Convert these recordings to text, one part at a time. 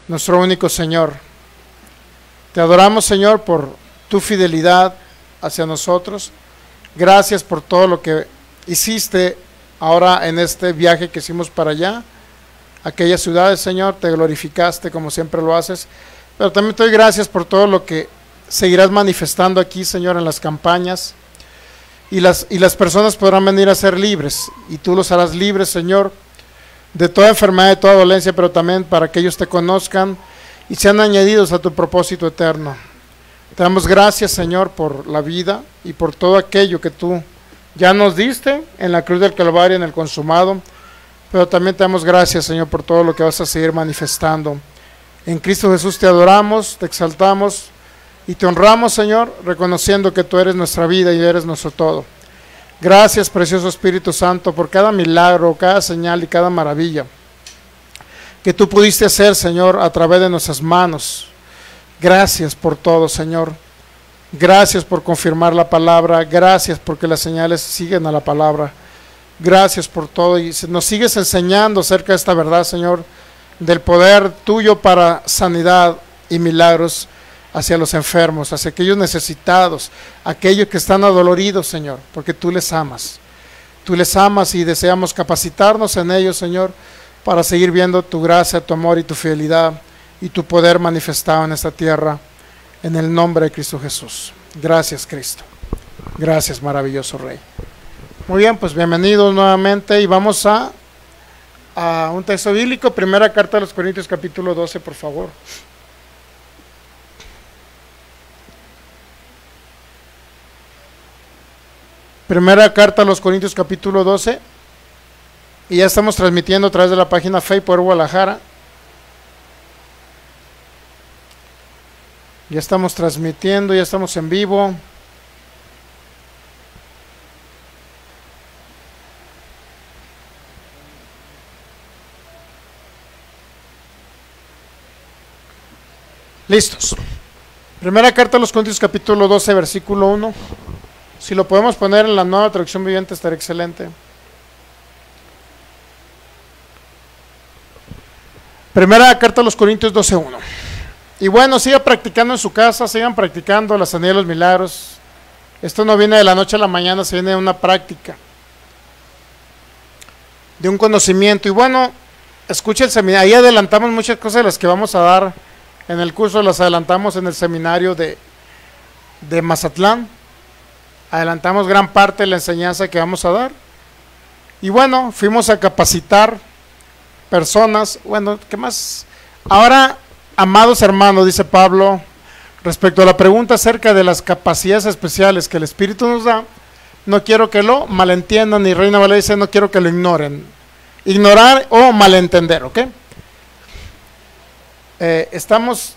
nuestro único Señor. Te adoramos, Señor, por tu fidelidad hacia nosotros. Gracias por todo lo que hiciste ahora en este viaje que hicimos para allá, aquellas ciudades, Señor. Te glorificaste como siempre lo haces, pero también te doy gracias por todo lo que seguirás manifestando aquí, Señor, en las campañas, y las personas podrán venir a ser libres, y tú los harás libres, Señor, de toda enfermedad, de toda dolencia, pero también para que ellos te conozcan y sean añadidos a tu propósito eterno. Te damos gracias, Señor, por la vida y por todo aquello que tú ya nos diste en la cruz del Calvario, en el consumado, pero también te damos gracias, Señor, por todo lo que vas a seguir manifestando. En Cristo Jesús te adoramos, te exaltamos y te honramos, Señor, reconociendo que tú eres nuestra vida y eres nuestro todo. Gracias, precioso Espíritu Santo, por cada milagro, cada señal y cada maravilla que tú pudiste hacer, Señor, a través de nuestras manos. Gracias por todo, Señor. Gracias por confirmar la palabra. Gracias porque las señales siguen a la palabra. Gracias por todo, y nos sigues enseñando acerca de esta verdad, Señor, del poder tuyo para sanidad y milagros hacia los enfermos, hacia aquellos necesitados, aquellos que están adoloridos, Señor, porque tú les amas. Tú les amas y deseamos capacitarnos en ellos, Señor, para seguir viendo tu gracia, tu amor y tu fidelidad y tu poder manifestado en esta tierra, en el nombre de Cristo Jesús. Gracias, Cristo. Gracias, maravilloso Rey. Muy bien, pues bienvenidos nuevamente, y vamos a un texto bíblico, primera carta a los Corintios capítulo 12, por favor. Primera carta a los Corintios capítulo 12, y ya estamos transmitiendo a través de la página Fe y Poder Guadalajara. Ya estamos transmitiendo, ya estamos en vivo. Listos. Primera carta a los Corintios capítulo 12, versículo 1. Si lo podemos poner en la Nueva Traducción Viviente estaría excelente. Primera carta a los Corintios 12:1. Y bueno, sigan practicando en su casa, sigan practicando la sanidad de los milagros. Esto no viene de la noche a la mañana, se viene de una práctica, de un conocimiento. Y bueno, escuchen el seminario. Ahí adelantamos muchas cosas de las que vamos a dar en el curso, las adelantamos en el seminario de Mazatlán. Adelantamos gran parte de la enseñanza que vamos a dar. Y bueno, fuimos a capacitar personas. Bueno, ¿qué más? Ahora, amados hermanos, dice Pablo, respecto a la pregunta acerca de las capacidades especiales que el Espíritu nos da, no quiero que lo malentiendan, y Reina Valera dice, no quiero que lo ignoren. Ignorar o malentender, ¿ok? Estamos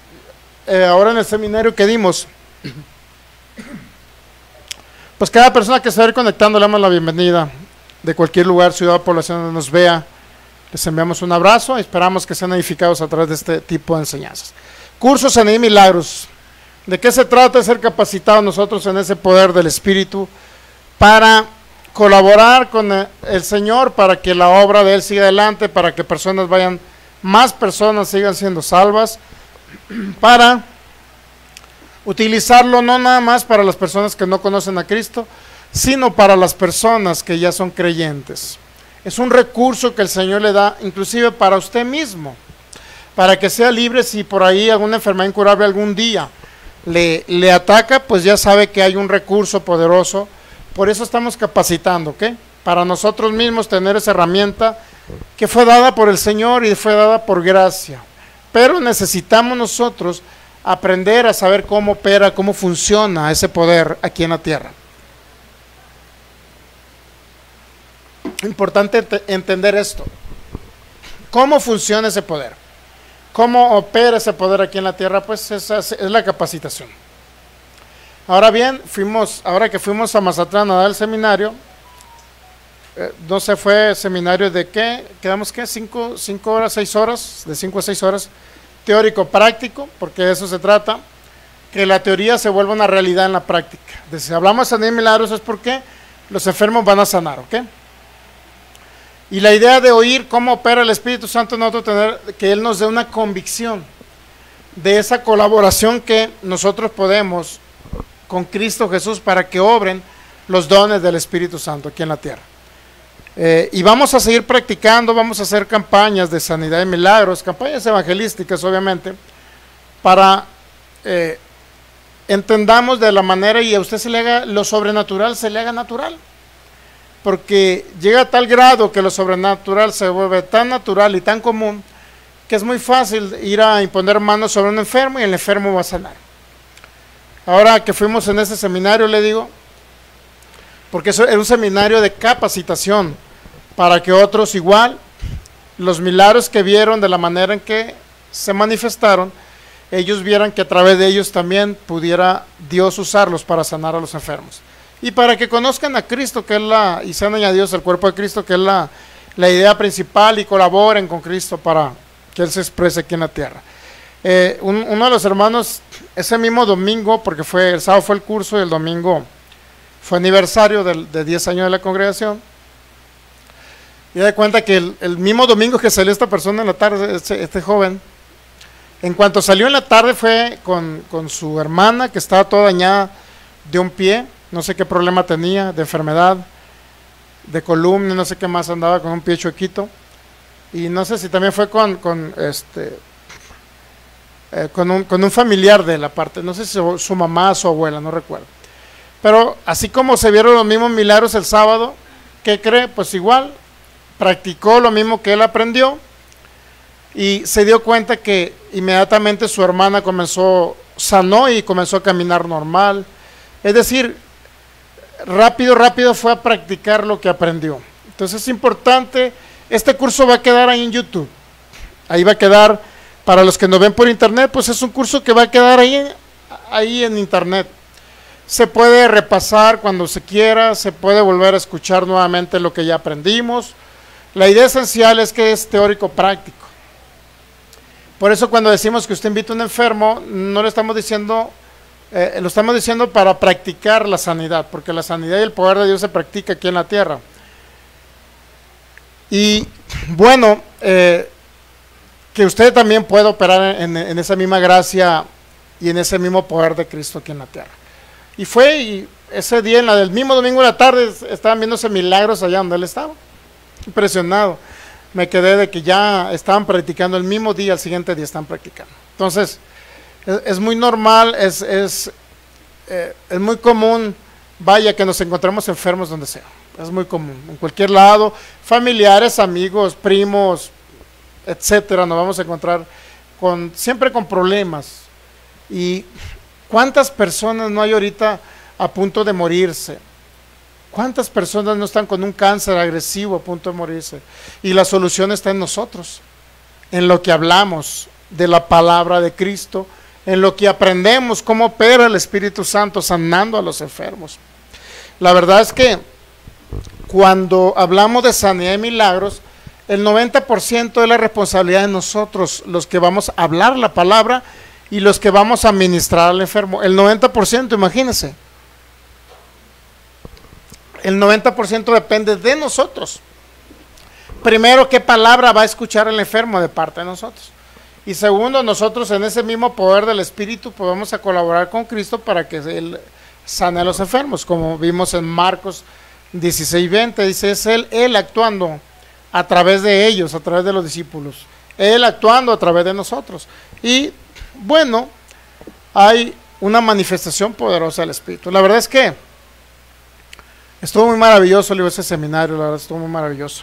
ahora en el seminario que dimos. Pues cada persona que se va a ir conectando le damos la bienvenida, de cualquier lugar, ciudad o población donde nos vea. Les enviamos un abrazo y esperamos que sean edificados a través de este tipo de enseñanzas. Cursos, sanidad y milagros. ¿De qué se trata? De ser capacitados nosotros en ese poder del Espíritu para colaborar con el Señor, para que la obra de Él siga adelante, para que más personas sigan siendo salvas, para utilizarlo no nada más para las personas que no conocen a Cristo, sino para las personas que ya son creyentes. Es un recurso que el Señor le da inclusive para usted mismo, para que sea libre. Si por ahí alguna enfermedad incurable algún día le ataca, pues ya sabe que hay un recurso poderoso. Por eso estamos capacitando, ¿ok? Para nosotros mismos tener esa herramienta que fue dada por el Señor y fue dada por gracia. Pero necesitamos nosotros aprender a saber cómo opera, cómo funciona ese poder aquí en la tierra. Importante entender esto. ¿Cómo funciona ese poder? ¿Cómo opera ese poder aquí en la tierra? Pues esa es la capacitación. Ahora bien, ahora que fuimos a Mazatlán a dar el seminario, no se fue seminario de qué, quedamos qué, 5 horas, 6 horas, de 5 a 6 horas, teórico práctico, porque de eso se trata, que la teoría se vuelva una realidad en la práctica. Si hablamos de sanidad y milagros es porque los enfermos van a sanar, ¿ok? Y la idea de oír cómo opera el Espíritu Santo en nosotros, tener que Él nos dé una convicción. de esa colaboración que nosotros podemos con Cristo Jesús para que obren los dones del Espíritu Santo aquí en la tierra. Y vamos a seguir practicando, vamos a hacer campañas de sanidad y milagros, campañas evangelísticas obviamente, para entendamos de la manera y a usted se le haga lo sobrenatural, se le haga natural. Porque llega a tal grado que lo sobrenatural se vuelve tan natural y tan común que es muy fácil ir a imponer manos sobre un enfermo y el enfermo va a sanar. Ahora que fuimos en ese seminario, le digo, porque eso era un seminario de capacitación para que otros igual, los milagros que vieron de la manera en que se manifestaron, ellos vieran que a través de ellos también pudiera Dios usarlos para sanar a los enfermos. Y para que conozcan a Cristo, que es y sean añadidos al cuerpo de Cristo, que es la idea principal, y colaboren con Cristo para que Él se exprese aquí en la tierra. Uno de los hermanos, ese mismo domingo, porque el sábado fue el curso y el domingo fue aniversario de 10 años de la congregación, y da cuenta que el mismo domingo que salió esta persona en la tarde, este joven, en cuanto salió en la tarde fue con su hermana, que estaba toda dañada de un pie, no sé qué problema tenía, de enfermedad, de columna, no sé qué más, andaba con un pie chuequito, y no sé si también fue con un familiar de la parte, no sé si su mamá, su abuela, no recuerdo. Pero así como se vieron los mismos milagros el sábado, ¿qué cree? Pues igual, practicó lo mismo que él aprendió, y se dio cuenta que inmediatamente su hermana sanó y comenzó a caminar normal. Es decir, rápido fue a practicar lo que aprendió. Entonces es importante, este curso va a quedar ahí en YouTube, ahí va a quedar, para los que nos ven por internet, pues es un curso que va a quedar ahí en internet. Se puede repasar cuando se quiera, se puede volver a escuchar nuevamente lo que ya aprendimos. La idea esencial es que es teórico práctico. Por eso cuando decimos que usted invita a un enfermo, no le estamos diciendo, lo estamos diciendo para practicar la sanidad, porque la sanidad y el poder de Dios se practica aquí en la tierra. Y bueno, que usted también pueda operar en esa misma gracia y en ese mismo poder de Cristo aquí en la tierra. Y ese día, en la del mismo domingo de la tarde, estaban viéndose milagros allá donde él estaba. Impresionado. Me quedé de que ya estaban practicando el mismo día, el siguiente día están practicando. Entonces, es muy normal, es muy común, vaya, que nos encontremos enfermos donde sea. Es muy común, en cualquier lado, familiares, amigos, primos, etcétera, nos vamos a encontrar siempre con problemas. Y ¿cuántas personas no hay ahorita a punto de morirse? ¿Cuántas personas no están con un cáncer agresivo a punto de morirse? Y la solución está en nosotros, en lo que hablamos de la palabra de Cristo, en lo que aprendemos cómo opera el Espíritu Santo sanando a los enfermos. La verdad es que cuando hablamos de sanidad y milagros, el 90% es la responsabilidad de nosotros, los que vamos a hablar la palabra y los que vamos a ministrar al enfermo. El 90%, imagínense. El 90% depende de nosotros. Primero, ¿qué palabra va a escuchar el enfermo de parte de nosotros? Y segundo, nosotros en ese mismo poder del Espíritu podemos a colaborar con Cristo para que Él sane a los enfermos, como vimos en Marcos 16:20, dice, es Él actuando a través de ellos, a través de los discípulos, Él actuando a través de nosotros. Y bueno, hay una manifestación poderosa del Espíritu. La verdad es que estuvo muy maravilloso ese seminario, la verdad estuvo muy maravilloso.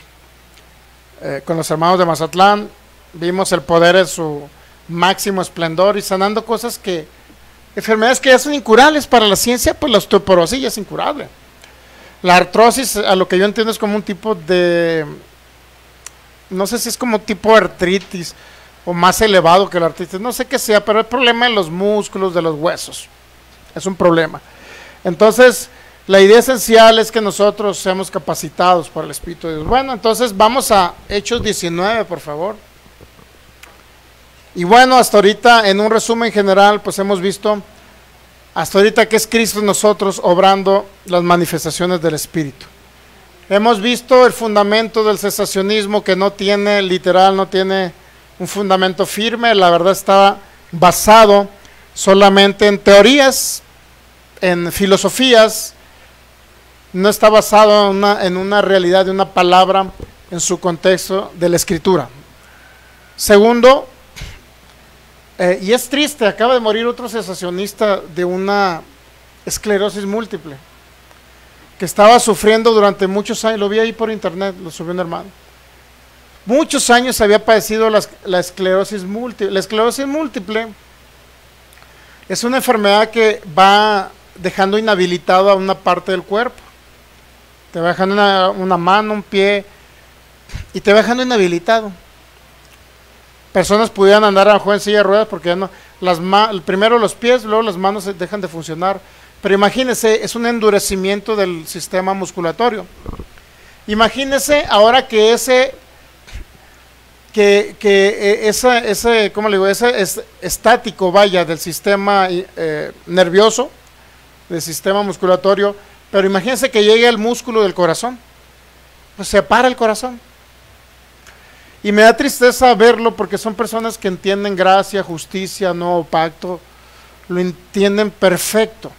Con los hermanos de Mazatlán vimos el poder en su máximo esplendor y sanando cosas enfermedades que ya son incurables para la ciencia, pues la osteoporosis ya es incurable. La artrosis, a lo que yo entiendo, es como un tipo de, no sé si es como tipo artritis o más elevado que la artritis, no sé qué sea, pero el problema de los músculos, de los huesos, es un problema. Entonces, la idea esencial es que nosotros seamos capacitados por el Espíritu de Dios. Bueno, entonces vamos a Hechos 19, por favor. Y bueno, hasta ahorita, en un resumen general, pues hemos visto hasta ahorita que es Cristo en nosotros obrando las manifestaciones del Espíritu. Hemos visto el fundamento del cesacionismo, que no tiene un fundamento firme. La verdad está basado solamente en teorías, en filosofías, no está basado en una realidad de una palabra en su contexto de la Escritura. Segundo, y es triste, acaba de morir otro cesacionista de una esclerosis múltiple, que estaba sufriendo durante muchos años, lo vi ahí por internet, lo subió un hermano. Muchos años había padecido la esclerosis múltiple. La esclerosis múltiple es una enfermedad que va dejando inhabilitado a una parte del cuerpo. Te va dejando una mano, un pie, y te va dejando inhabilitado. Personas pudieran andar a lo mejor en silla de ruedas porque ya no, primero los pies, luego las manos dejan de funcionar. Pero imagínense, es un endurecimiento del sistema musculatorio. Imagínense ahora que ese ¿cómo le digo? Ese es estático, vaya, del sistema nervioso, del sistema musculatorio, pero imagínense que llegue al músculo del corazón, pues se para el corazón. Y me da tristeza verlo porque son personas que entienden gracia, justicia, nuevo pacto, lo entienden perfecto.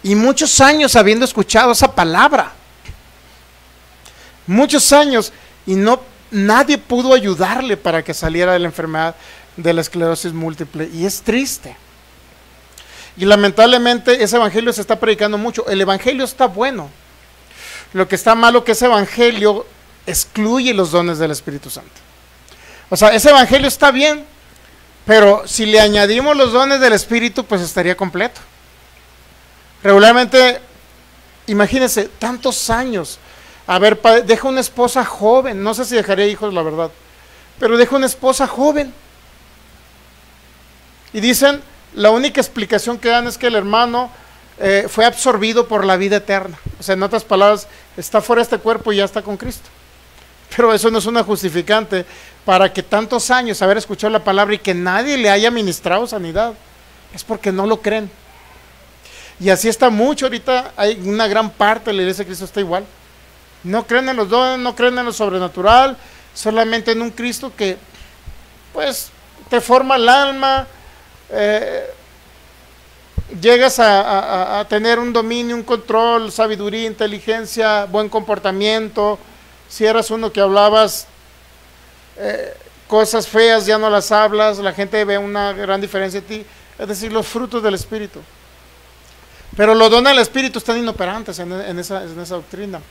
Y muchos años habiendo escuchado esa palabra, muchos años, y nadie pudo ayudarle para que saliera de la enfermedad de la esclerosis múltiple, y es triste. Y lamentablemente ese evangelio se está predicando mucho. El evangelio está bueno. Lo que está malo es que ese evangelio excluye los dones del Espíritu Santo. O sea, ese evangelio está bien, pero si le añadimos los dones del Espíritu, pues estaría completo. Regularmente, imagínense, tantos años. A ver, deja una esposa joven, no sé si dejaría hijos, la verdad, pero deja una esposa joven. Y dicen, la única explicación que dan es que el hermano fue absorbido por la vida eterna. O sea, en otras palabras, está fuera de este cuerpo y ya está con Cristo. Pero eso no es una justificante para que tantos años haber escuchado la palabra y que nadie le haya ministrado sanidad. Es porque no lo creen. Y así está mucho ahorita, hay una gran parte de la iglesia de Cristo está igual. No creen en los dones, no creen en lo sobrenatural, solamente en un Cristo que, pues, te forma el alma, llegas a tener un dominio, un control, sabiduría, inteligencia, buen comportamiento. Si eras uno que hablabas cosas feas, ya no las hablas, la gente ve una gran diferencia en ti, es decir, los frutos del Espíritu. Pero los dones del Espíritu están inoperantes en esa doctrina.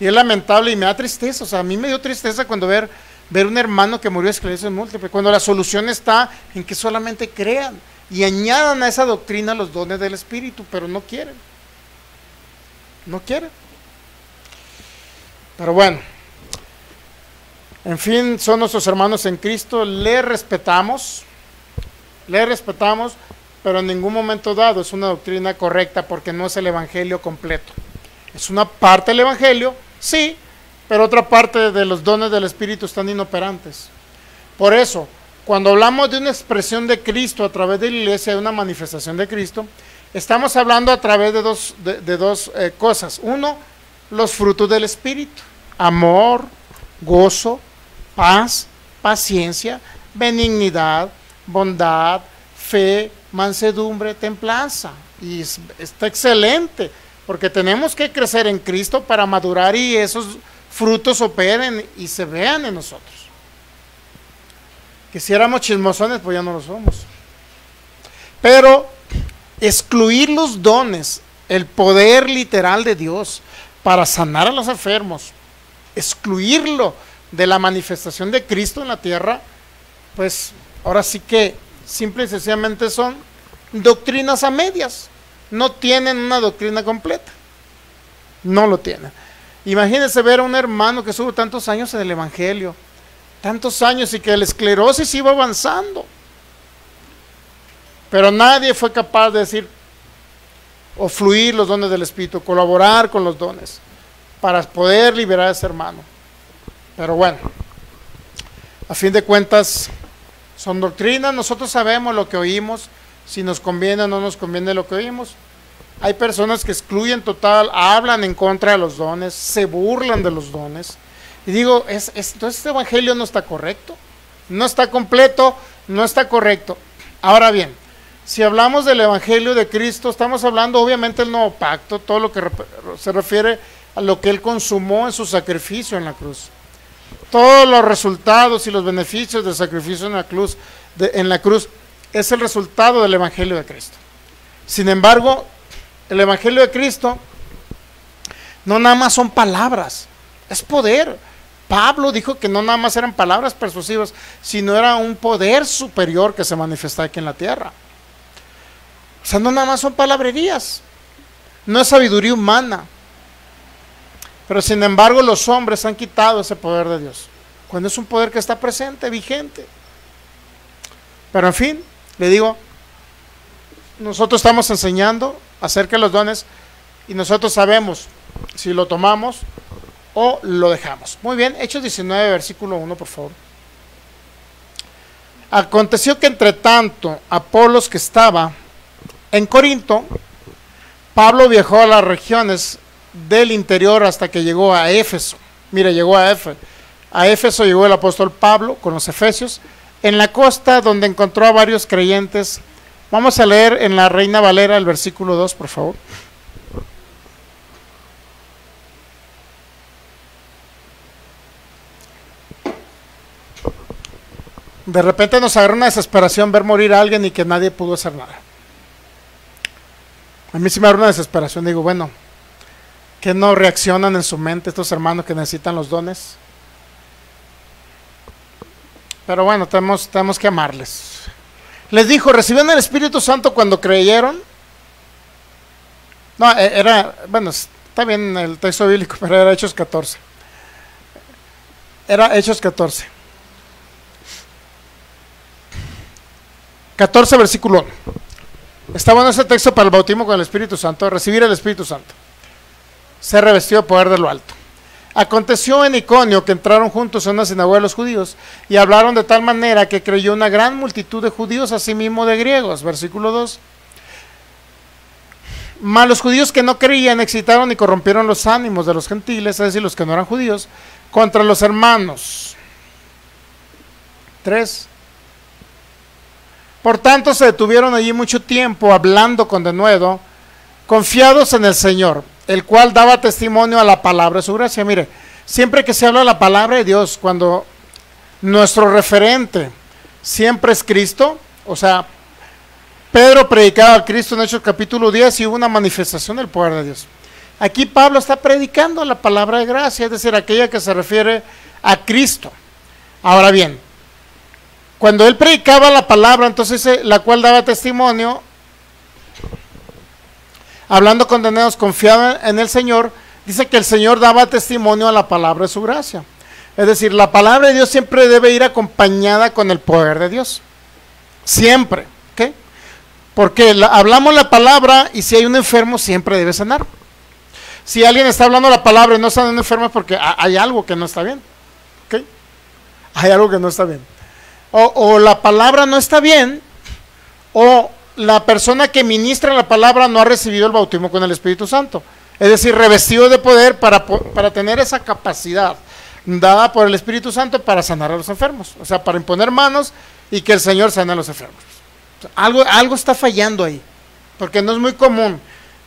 Y es lamentable y me da tristeza. O sea, a mí me dio tristeza cuando ver un hermano que murió de esclerosis múltiple, cuando la solución está en que solamente crean y añadan a esa doctrina los dones del Espíritu, pero no quieren. No quieren. Pero bueno, en fin, son nuestros hermanos en Cristo, le respetamos, pero en ningún momento dado es una doctrina correcta porque no es el evangelio completo. Es una parte del evangelio, sí, pero otra parte de los dones del Espíritu están inoperantes. Por eso, cuando hablamos de una expresión de Cristo a través de la iglesia, de una manifestación de Cristo, estamos hablando a través de dos cosas. Uno, los frutos del Espíritu: amor, gozo, paz, paciencia, benignidad, bondad, fe, mansedumbre, templanza. Y está excelente, porque tenemos que crecer en Cristo para madurar y esos frutos operen y se vean en nosotros. Quisiéramos chismosones, pues ya no lo somos. Pero excluir los dones, el poder literal de Dios para sanar a los enfermos, excluirlo de la manifestación de Cristo en la tierra, pues ahora sí que simple y sencillamente son doctrinas a medias. No tienen una doctrina completa. No lo tienen. Imagínense ver a un hermano que estuvo tantos años en el evangelio, tantos años, y que la esclerosis iba avanzando, pero nadie fue capaz de decir o fluir los dones del Espíritu, colaborar con los dones para poder liberar a ese hermano. Pero bueno, a fin de cuentas son doctrinas. Nosotros sabemos lo que oímos, si nos conviene o no nos conviene lo que oímos. Hay personas que excluyen total, hablan en contra de los dones, se burlan de los dones. Y digo, entonces este evangelio no está correcto, no está completo, no está correcto. Ahora bien, si hablamos del Evangelio de Cristo, estamos hablando obviamente del nuevo pacto, todo lo que se refiere a lo que Él consumó en su sacrificio en la cruz. Todos los resultados y los beneficios del sacrificio en la cruz es el resultado del Evangelio de Cristo. Sin embargo, el Evangelio de Cristo no nada más son palabras, es poder. Pablo dijo que no nada más eran palabras persuasivas, sino era un poder superior que se manifestaba aquí en la tierra. O sea, no nada más son palabrerías, no es sabiduría humana. Pero sin embargo los hombres han quitado ese poder de Dios, cuando es un poder que está presente, vigente. Pero en fin, le digo, nosotros estamos enseñando acerca de los dones y nosotros sabemos si lo tomamos o lo dejamos. Muy bien, Hechos 19, versículo 1, por favor. Aconteció que entre tanto Apolos, que estaba en Corinto, Pablo viajó a las regiones del interior hasta que llegó a Éfeso. Mire, llegó a Éfeso. A Éfeso llegó el apóstol Pablo con los efesios, en la costa, donde encontró a varios creyentes. Vamos a leer en la Reina Valera el versículo 2, por favor. De repente nos agarra una desesperación ver morir a alguien y que nadie pudo hacer nada. A mí sí me agarra una desesperación. Digo, bueno, ¿que no reaccionan en su mente estos hermanos que necesitan los dones? Pero bueno, tenemos que amarles. Les dijo, ¿recibieron el Espíritu Santo cuando creyeron? No, bueno, está bien el texto bíblico, pero era Hechos 14. Era Hechos 14. 14, versículo 1. Está bueno ese texto para el bautismo con el Espíritu Santo, recibir el Espíritu Santo. Ser revestido de poder de lo alto. Aconteció en Iconio que entraron juntos en una sinagoga de los judíos y hablaron de tal manera que creyó una gran multitud de judíos, asimismo de griegos. Versículo 2. Mas los judíos que no creían excitaron y corrompieron los ánimos de los gentiles, es decir, los que no eran judíos, contra los hermanos. 3. Por tanto se detuvieron allí mucho tiempo hablando con denuedo, confiados en el Señor, el cual daba testimonio a la palabra de su gracia. Mire, siempre que se habla de la palabra de Dios, cuando nuestro referente siempre es Cristo, o sea, Pedro predicaba a Cristo en Hechos capítulo 10 y hubo una manifestación del poder de Dios. Aquí Pablo está predicando la palabra de gracia, es decir, aquella que se refiere a Cristo. Ahora bien, cuando él predicaba la palabra, entonces la cual daba testimonio, hablando con denuedos, confiado en el Señor, dice que el Señor daba testimonio a la palabra de su gracia. Es decir, la palabra de Dios siempre debe ir acompañada con el poder de Dios. Siempre. ¿Ok? Porque hablamos la palabra y si hay un enfermo siempre debe sanar. Si alguien está hablando la palabra y no sana un enfermo es porque hay algo que no está bien. ¿Ok? Hay algo que no está bien. O la palabra no está bien, o la persona que ministra la palabra no ha recibido el bautismo con el Espíritu Santo. Es decir, revestido de poder para tener esa capacidad dada por el Espíritu Santo para sanar a los enfermos. O sea, para imponer manos y que el Señor sane a los enfermos. O sea, algo está fallando ahí, porque no es muy común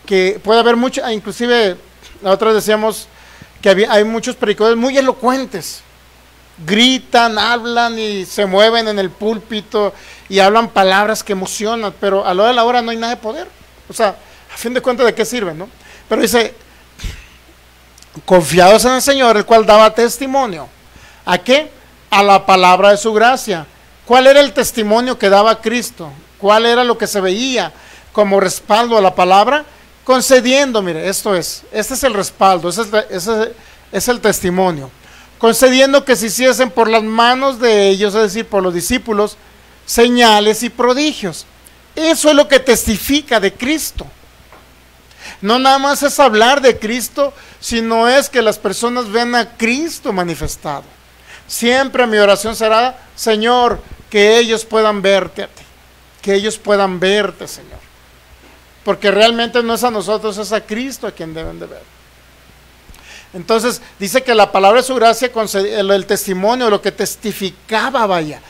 que pueda haber mucho, inclusive la otra decíamos que hay muchos predicadores muy elocuentes. Gritan, hablan y se mueven en el púlpito y hablan palabras que emocionan, pero a la hora de la hora no hay nada de poder. O sea, a fin de cuentas, ¿de qué sirven, no? Pero dice, confiados en el Señor, el cual daba testimonio. ¿A qué? A la palabra de su gracia. ¿Cuál era el testimonio que daba Cristo? ¿Cuál era lo que se veía como respaldo a la palabra? Concediendo, mire, este es el respaldo, es el testimonio. Concediendo que se hiciesen por las manos de ellos, es decir, por los discípulos, señales y prodigios. Eso es lo que testifica de Cristo. No nada más es hablar de Cristo, sino es que las personas ven a Cristo manifestado. Siempre mi oración será, Señor, que ellos puedan verte a ti, que ellos puedan verte, Señor. Porque realmente no es a nosotros, es a Cristo a quien deben de ver. Entonces dice que la palabra de su gracia, el testimonio, lo que testificaba, vaya,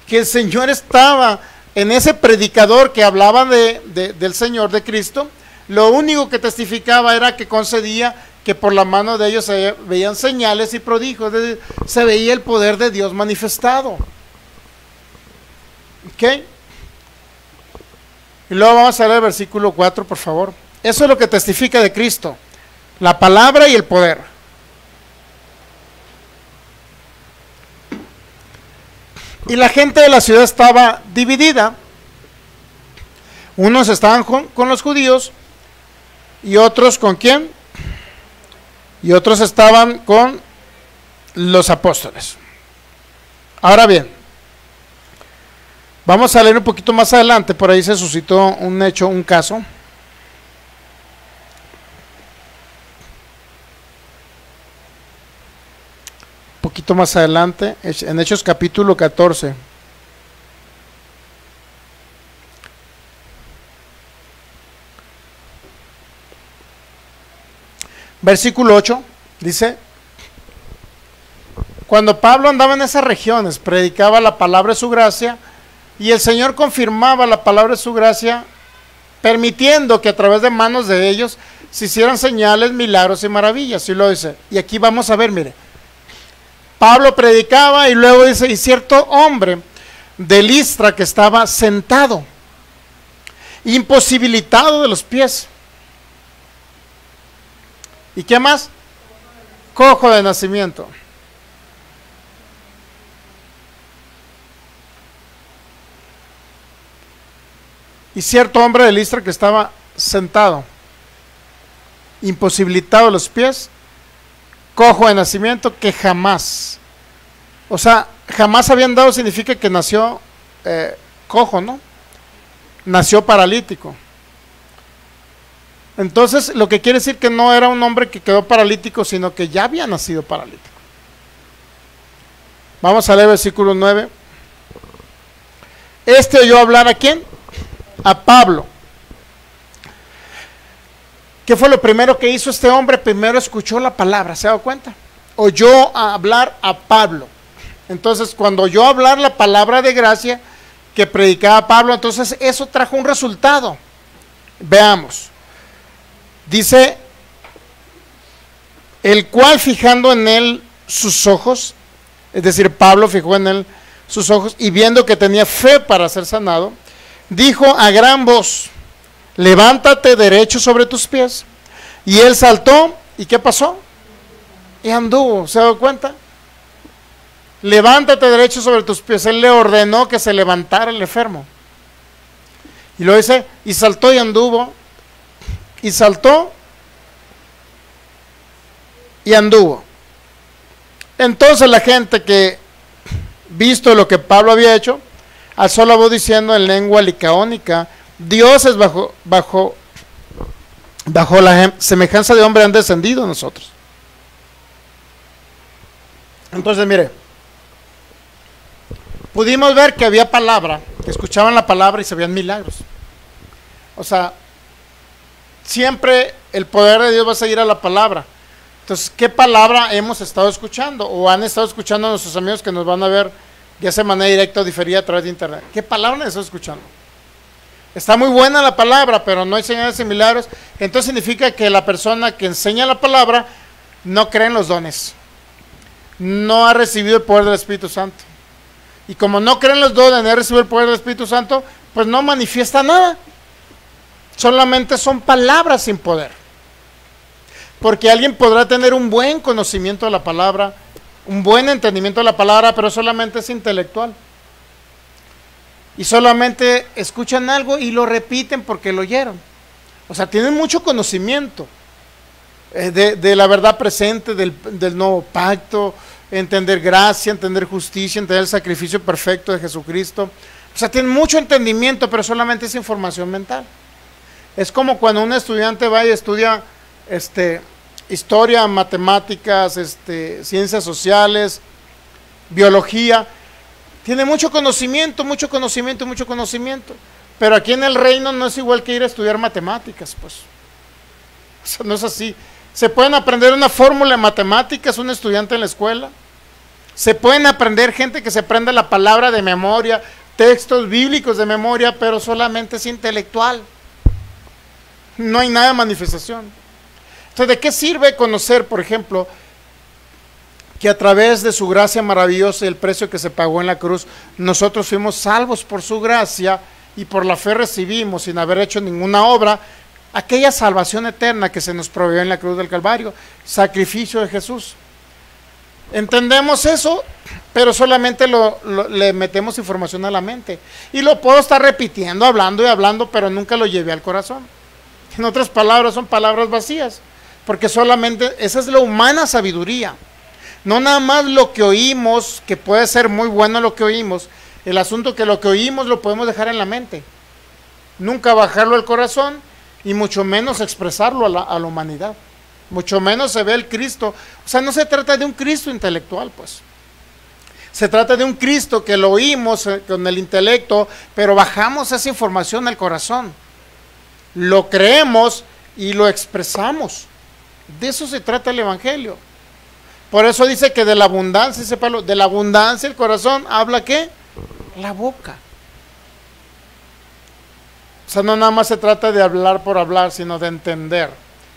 que el Señor estaba en ese predicador que hablaba del Señor, de Cristo, lo único que testificaba era que concedía que por la mano de ellos se veían señales y prodigios, es decir, se veía el poder de Dios manifestado. ¿Ok? Y luego vamos a leer el versículo 4, por favor. Eso es lo que testifica de Cristo, la palabra y el poder. Y la gente de la ciudad estaba dividida. Unos estaban con los judíos y otros ¿con quién? Y otros estaban con los apóstoles. Ahora bien, vamos a leer un poquito más adelante, por ahí se suscitó un hecho, un caso. Un poquito más adelante, en Hechos capítulo 14. Versículo 8, dice: cuando Pablo andaba en esas regiones, predicaba la palabra de su gracia, y el Señor confirmaba la palabra de su gracia, permitiendo que a través de manos de ellos se hicieran señales, milagros y maravillas. Y lo dice, y aquí vamos a ver, mire, Pablo predicaba y luego dice, y cierto hombre de Listra que estaba sentado, imposibilitado de los pies. ¿Y qué más? Cojo de nacimiento. Y cierto hombre de Listra que estaba sentado, imposibilitado de los pies, cojo de nacimiento, que jamás, o sea, jamás habían dado, significa que nació cojo, ¿no? Nació paralítico. Entonces, lo que quiere decir que no era un hombre que quedó paralítico, sino que ya había nacido paralítico. Vamos a leer el versículo 9. Este oyó hablar ¿a quién? A Pablo. ¿Qué fue lo primero que hizo este hombre? Primero escuchó la palabra, ¿se ha dado cuenta? Oyó hablar a Pablo. Entonces, cuando oyó hablar la palabra de gracia que predicaba Pablo, entonces eso trajo un resultado. Veamos. Dice, el cual fijando en él sus ojos, es decir, Pablo fijó en él sus ojos y viendo que tenía fe para ser sanado, dijo a gran voz, levántate derecho sobre tus pies. Y él saltó, ¿y qué pasó? Y anduvo, ¿se ha dado cuenta? Levántate derecho sobre tus pies. Él le ordenó que se levantara el enfermo. Y lo dice, y saltó y anduvo. Y saltó y anduvo. Entonces la gente que, visto lo que Pablo había hecho, alzó la voz diciendo en lengua licaónica, dioses bajo la semejanza de hombre han descendido a nosotros. Entonces mire, pudimos ver que había palabra, que escuchaban la palabra y se veían milagros. O sea, siempre el poder de Dios va a seguir a la palabra. Entonces, ¿qué palabra hemos estado escuchando? O han estado escuchando a nuestros amigos que nos van a ver ya sea de manera directa o diferida a través de internet. ¿Qué palabra han estado escuchando? Está muy buena la palabra, pero no hay señales y milagros. Entonces significa que la persona que enseña la palabra no cree en los dones. No ha recibido el poder del Espíritu Santo. Y como no cree en los dones, no ha recibido el poder del Espíritu Santo, pues no manifiesta nada. Solamente son palabras sin poder. Porque alguien podrá tener un buen conocimiento de la palabra, un buen entendimiento de la palabra, pero solamente es intelectual. Y solamente escuchan algo y lo repiten porque lo oyeron. O sea, tienen mucho conocimiento de la verdad presente, del nuevo pacto, entender gracia, entender justicia, entender el sacrificio perfecto de Jesucristo. O sea, tienen mucho entendimiento, pero solamente es información mental. Es como cuando un estudiante va y estudia historia, matemáticas, ciencias sociales, biología. Tiene mucho conocimiento, pero aquí en el reino no es igual que ir a estudiar matemáticas, pues. O sea, no es así. Se pueden aprender una fórmula de matemáticas, un estudiante en la escuela. Se pueden aprender gente que se aprende la palabra de memoria, textos bíblicos de memoria, pero solamente es intelectual. No hay nada de manifestación. Entonces, ¿de qué sirve conocer, por ejemplo, que a través de su gracia maravillosa y el precio que se pagó en la cruz, nosotros fuimos salvos por su gracia y por la fe recibimos, sin haber hecho ninguna obra, aquella salvación eterna que se nos proveyó en la cruz del Calvario, sacrificio de Jesús? Entendemos eso, pero solamente le metemos información a la mente. Y lo puedo estar repitiendo, hablando y hablando, pero nunca lo llevé al corazón. En otras palabras, son palabras vacías, porque solamente esa es la humana sabiduría. No nada más lo que oímos, que puede ser muy bueno lo que oímos. El asunto que lo que oímos lo podemos dejar en la mente. Nunca bajarlo al corazón y mucho menos expresarlo a la humanidad. Mucho menos se ve el Cristo. O sea, no se trata de un Cristo intelectual, pues. Se trata de un Cristo que lo oímos con el intelecto, pero bajamos esa información al corazón. Lo creemos y lo expresamos. De eso se trata el Evangelio. Por eso dice que de la abundancia, dice Pablo, de la abundancia el corazón habla ¿qué? La boca. O sea, no nada más se trata de hablar por hablar, sino de entender.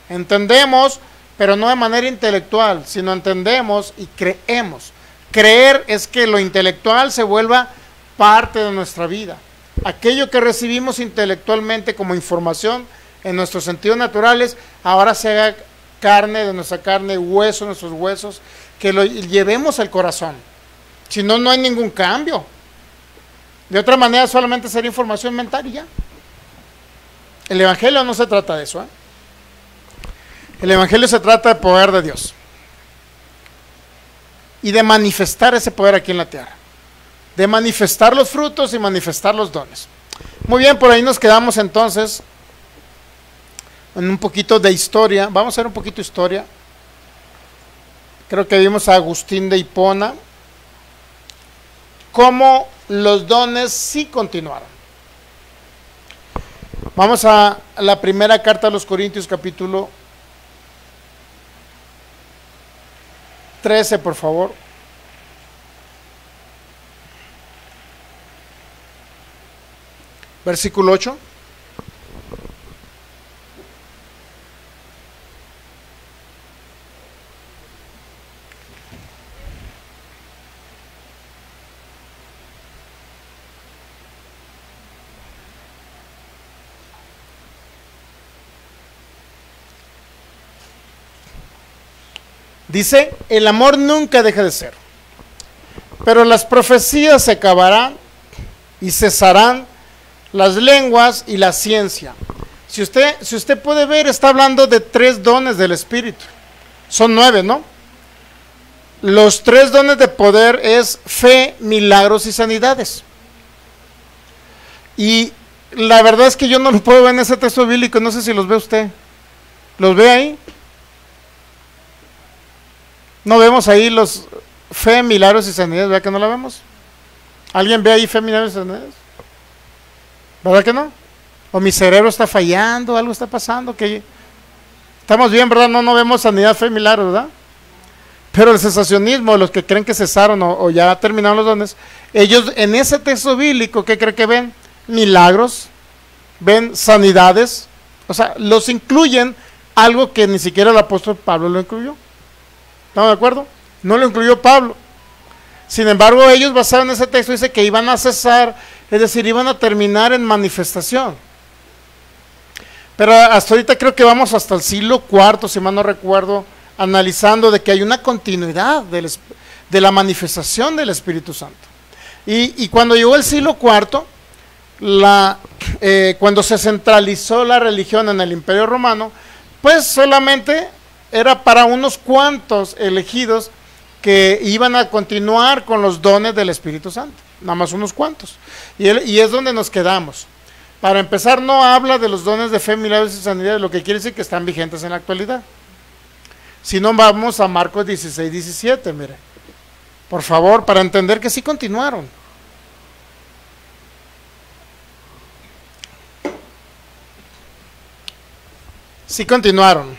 Entendemos, pero no de manera intelectual, sino entendemos y creemos. Creer es que lo intelectual se vuelva parte de nuestra vida. Aquello que recibimos intelectualmente como información en nuestros sentidos naturales, ahora se haga carne de nuestra carne, hueso de nuestros huesos, que lo llevemos al corazón. Si no, no hay ningún cambio. De otra manera, solamente sería información mental y ya. El Evangelio no se trata de eso, ¿eh? El Evangelio se trata de poder de Dios y de manifestar ese poder aquí en la tierra, de manifestar los frutos y manifestar los dones. Muy bien, por ahí nos quedamos entonces en un poquito de historia. Vamos a hacer un poquito de historia. Creo que vimos a Agustín de Hipona, cómo los dones sí continuaron. Vamos a la primera carta a los Corintios, capítulo 13, por favor. Versículo 8. Dice, el amor nunca deja de ser, pero las profecías se acabarán y cesarán las lenguas y la ciencia. Si usted puede ver, está hablando de 3 dones del Espíritu. Son 9, ¿no? Los 3 dones de poder es fe, milagros y sanidades. Y la verdad es que yo no lo puedo ver en ese texto bíblico, no sé si los ve usted. ¿Los ve ahí? No vemos ahí los fe, milagros y sanidades, ¿verdad que no la vemos? ¿Alguien ve ahí fe, milagros y sanidades? ¿Verdad que no? O mi cerebro está fallando, algo está pasando, que estamos bien, ¿verdad? No vemos sanidad, fe, milagros, ¿verdad? Pero el cesacionismo, los que creen que cesaron o ya terminaron los dones, ellos en ese texto bíblico, ¿qué creen que ven? Milagros, ven sanidades, o sea, los incluyen, algo que ni siquiera el apóstol Pablo lo incluyó. ¿Estamos de acuerdo? No lo incluyó Pablo. Sin embargo, ellos basados en ese texto dice que iban a cesar, es decir, iban a terminar en manifestación. Pero hasta ahorita creo que vamos hasta el siglo IV, si mal no recuerdo, analizando de que hay una continuidad de la manifestación del Espíritu Santo. Y cuando llegó el siglo IV, cuando se centralizó la religión en el Imperio Romano, pues solamente era para unos cuantos elegidos que iban a continuar con los dones del Espíritu Santo, nada más unos cuantos. Y es donde nos quedamos. Para empezar, no habla de los dones de fe, milagros y sanidad, lo que quiere decir que están vigentes en la actualidad. Si no, vamos a Marcos 16, 17, mire. Por favor, para entender que sí continuaron. Sí continuaron.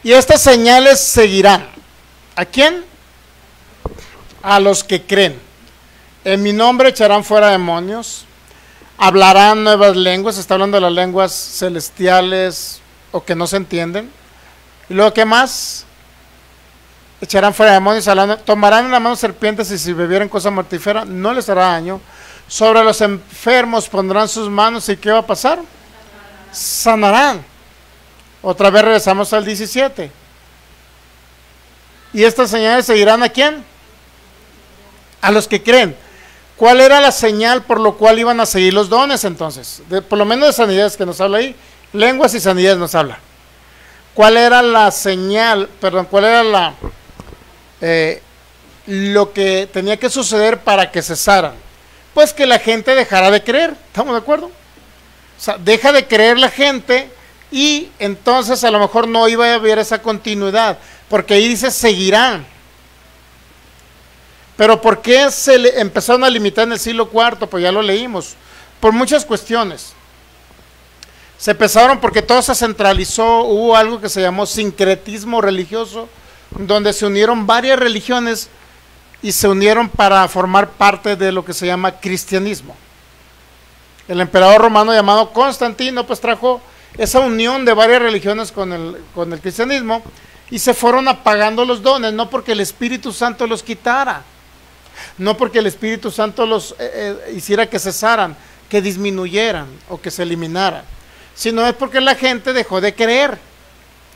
Y estas señales seguirán. ¿A quién? A los que creen. En mi nombre echarán fuera demonios, hablarán nuevas lenguas, está hablando de las lenguas celestiales o que no se entienden. Y luego, ¿qué más? Echarán fuera demonios, tomarán en la mano serpientes y si bebieren cosa mortífera no les hará daño. Sobre los enfermos pondrán sus manos y ¿qué va a pasar? Sanarán. Otra vez regresamos al 17. ¿Y estas señales seguirán a quién? A los que creen. ¿Cuál era la señal por lo cual iban a seguir los dones entonces? Por lo menos de sanidades que nos habla ahí, lenguas y sanidades nos habla. ¿Cuál era la señal, cuál era lo que tenía que suceder para que cesaran? Pues que la gente dejara de creer, ¿estamos de acuerdo? O sea, deja de creer la gente y entonces a lo mejor no iba a haber esa continuidad, porque ahí dice seguirán. Pero ¿por qué se empezaron a limitar en el siglo IV? Pues ya lo leímos, por muchas cuestiones. Se empezaron porque todo se centralizó, hubo algo que se llamó sincretismo religioso, donde se unieron varias religiones y se unieron para formar parte de lo que se llama cristianismo. El emperador romano llamado Constantino pues trajo esa unión de varias religiones con el cristianismo y se fueron apagando los dones, no porque el Espíritu Santo los quitara, no porque el Espíritu Santo los hiciera que cesaran, que disminuyeran o que se eliminaran, sino es porque la gente dejó de creer.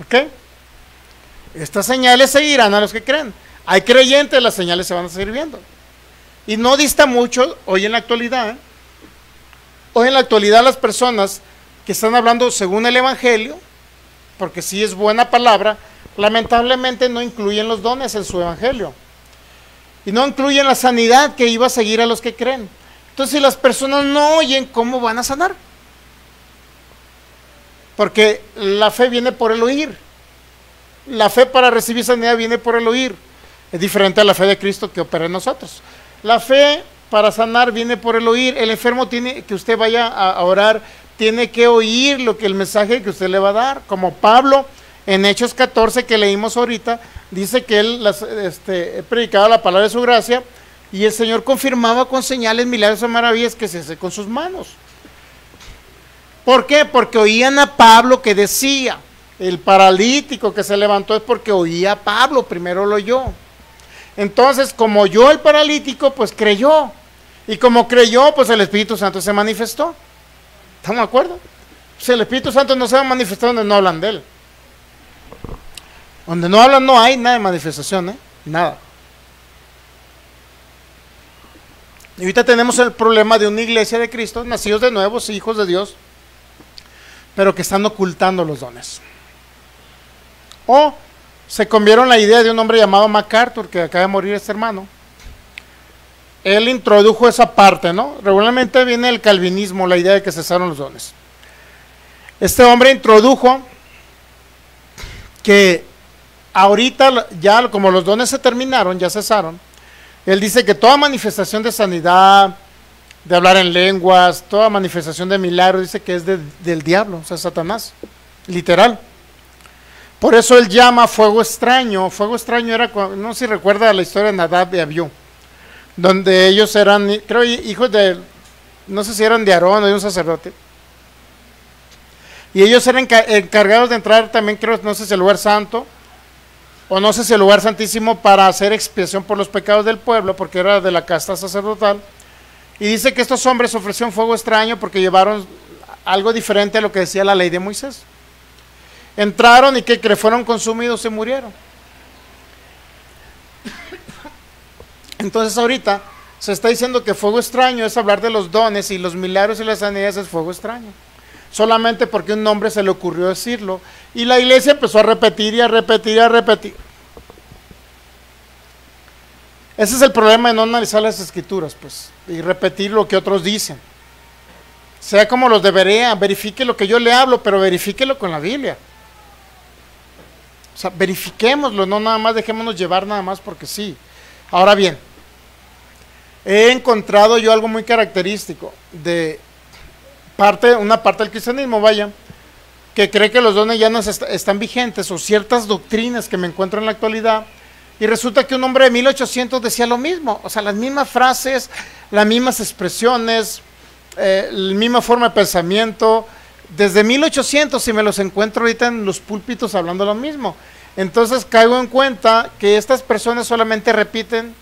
¿Ok? Estas señales seguirán a los que creen. Hay creyentes, las señales se van a seguir viendo. Y no dista mucho hoy en la actualidad. Hoy en la actualidad las personas que están hablando según el Evangelio, porque sí es buena palabra, lamentablemente no incluyen los dones en su Evangelio. Y no incluyen la sanidad que iba a seguir a los que creen. Entonces si las personas no oyen, ¿cómo van a sanar? Porque la fe viene por el oír. La fe para recibir sanidad viene por el oír. Es diferente a la fe de Cristo que opera en nosotros. La fe para sanar viene por el oír. El enfermo tiene que usted vaya a orar, tiene que oír lo que el mensaje que usted le va a dar. Como Pablo en Hechos 14 que leímos ahorita, dice que él predicaba la palabra de su gracia y el Señor confirmaba con señales, milagros y maravillas que se hace con sus manos. ¿Por qué? Porque oían a Pablo que decía. El paralítico que se levantó es porque oía a Pablo, primero lo oyó. Entonces, como oyó el paralítico, pues creyó. Y como creyó, pues el Espíritu Santo se manifestó. ¿Estamos de acuerdo? Pues el Espíritu Santo no se va a manifestar donde no hablan de él. Donde no hablan no hay nada de manifestación, nada. Y ahorita tenemos el problema de una iglesia de Cristo, nacidos de nuevo, hijos de Dios, pero que están ocultando los dones. O se comieron la idea de un hombre llamado MacArthur, que acaba de morir este hermano. Él introdujo esa parte, ¿no? Regularmente viene el calvinismo, la idea de que cesaron los dones. Este hombre introdujo que ahorita ya como los dones se terminaron, ya cesaron, él dice que toda manifestación de sanidad, de hablar en lenguas, toda manifestación de milagros, dice que es del diablo, o sea, Satanás, literal. Por eso él llama fuego extraño. Fuego extraño era, no sé si recuerda la historia de Nadab y Abiú, donde ellos eran, creo, hijos de, no sé si eran de Aarón o de un sacerdote. Y ellos eran encargados de entrar también, creo, no sé si el lugar santo, o no sé si el lugar santísimo, para hacer expiación por los pecados del pueblo, porque era de la casta sacerdotal. Y dice que estos hombres ofrecieron fuego extraño porque llevaron algo diferente a lo que decía la ley de Moisés. Entraron y que fueron consumidos y murieron. Entonces ahorita se está diciendo que fuego extraño es hablar de los dones y los milagros y las sanidades es fuego extraño. Solamente porque un hombre se le ocurrió decirlo y la iglesia empezó a repetir y a repetir y a repetir. Ese es el problema de no analizar las escrituras, pues, y repetir lo que otros dicen. Sea como los debería, verifique lo que yo le hablo, pero verifíquelo con la Biblia. O sea, verifiquémoslo, no nada más dejémonos llevar nada más porque sí. Ahora bien, he encontrado yo algo muy característico de una parte del cristianismo, vaya, que cree que los dones ya no están vigentes, o ciertas doctrinas que me encuentro en la actualidad, y resulta que un hombre de 1800 decía lo mismo, o sea, las mismas frases, las mismas expresiones, la misma forma de pensamiento, desde 1800, si me los encuentro ahorita en los púlpitos hablando lo mismo. Entonces caigo en cuenta que estas personas solamente repiten,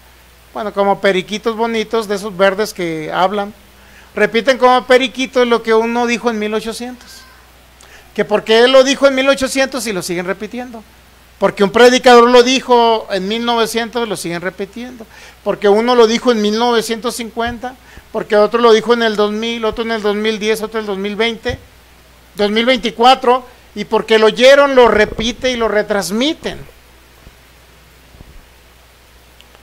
bueno, como periquitos bonitos de esos verdes que hablan, repiten como periquitos lo que uno dijo en 1800. Que porque él lo dijo en 1800 y lo siguen repitiendo. Porque un predicador lo dijo en 1900, lo siguen repitiendo. Porque uno lo dijo en 1950, porque otro lo dijo en el 2000, otro en el 2010, otro en el 2020, 2024, y porque lo oyeron, lo repite y lo retransmiten.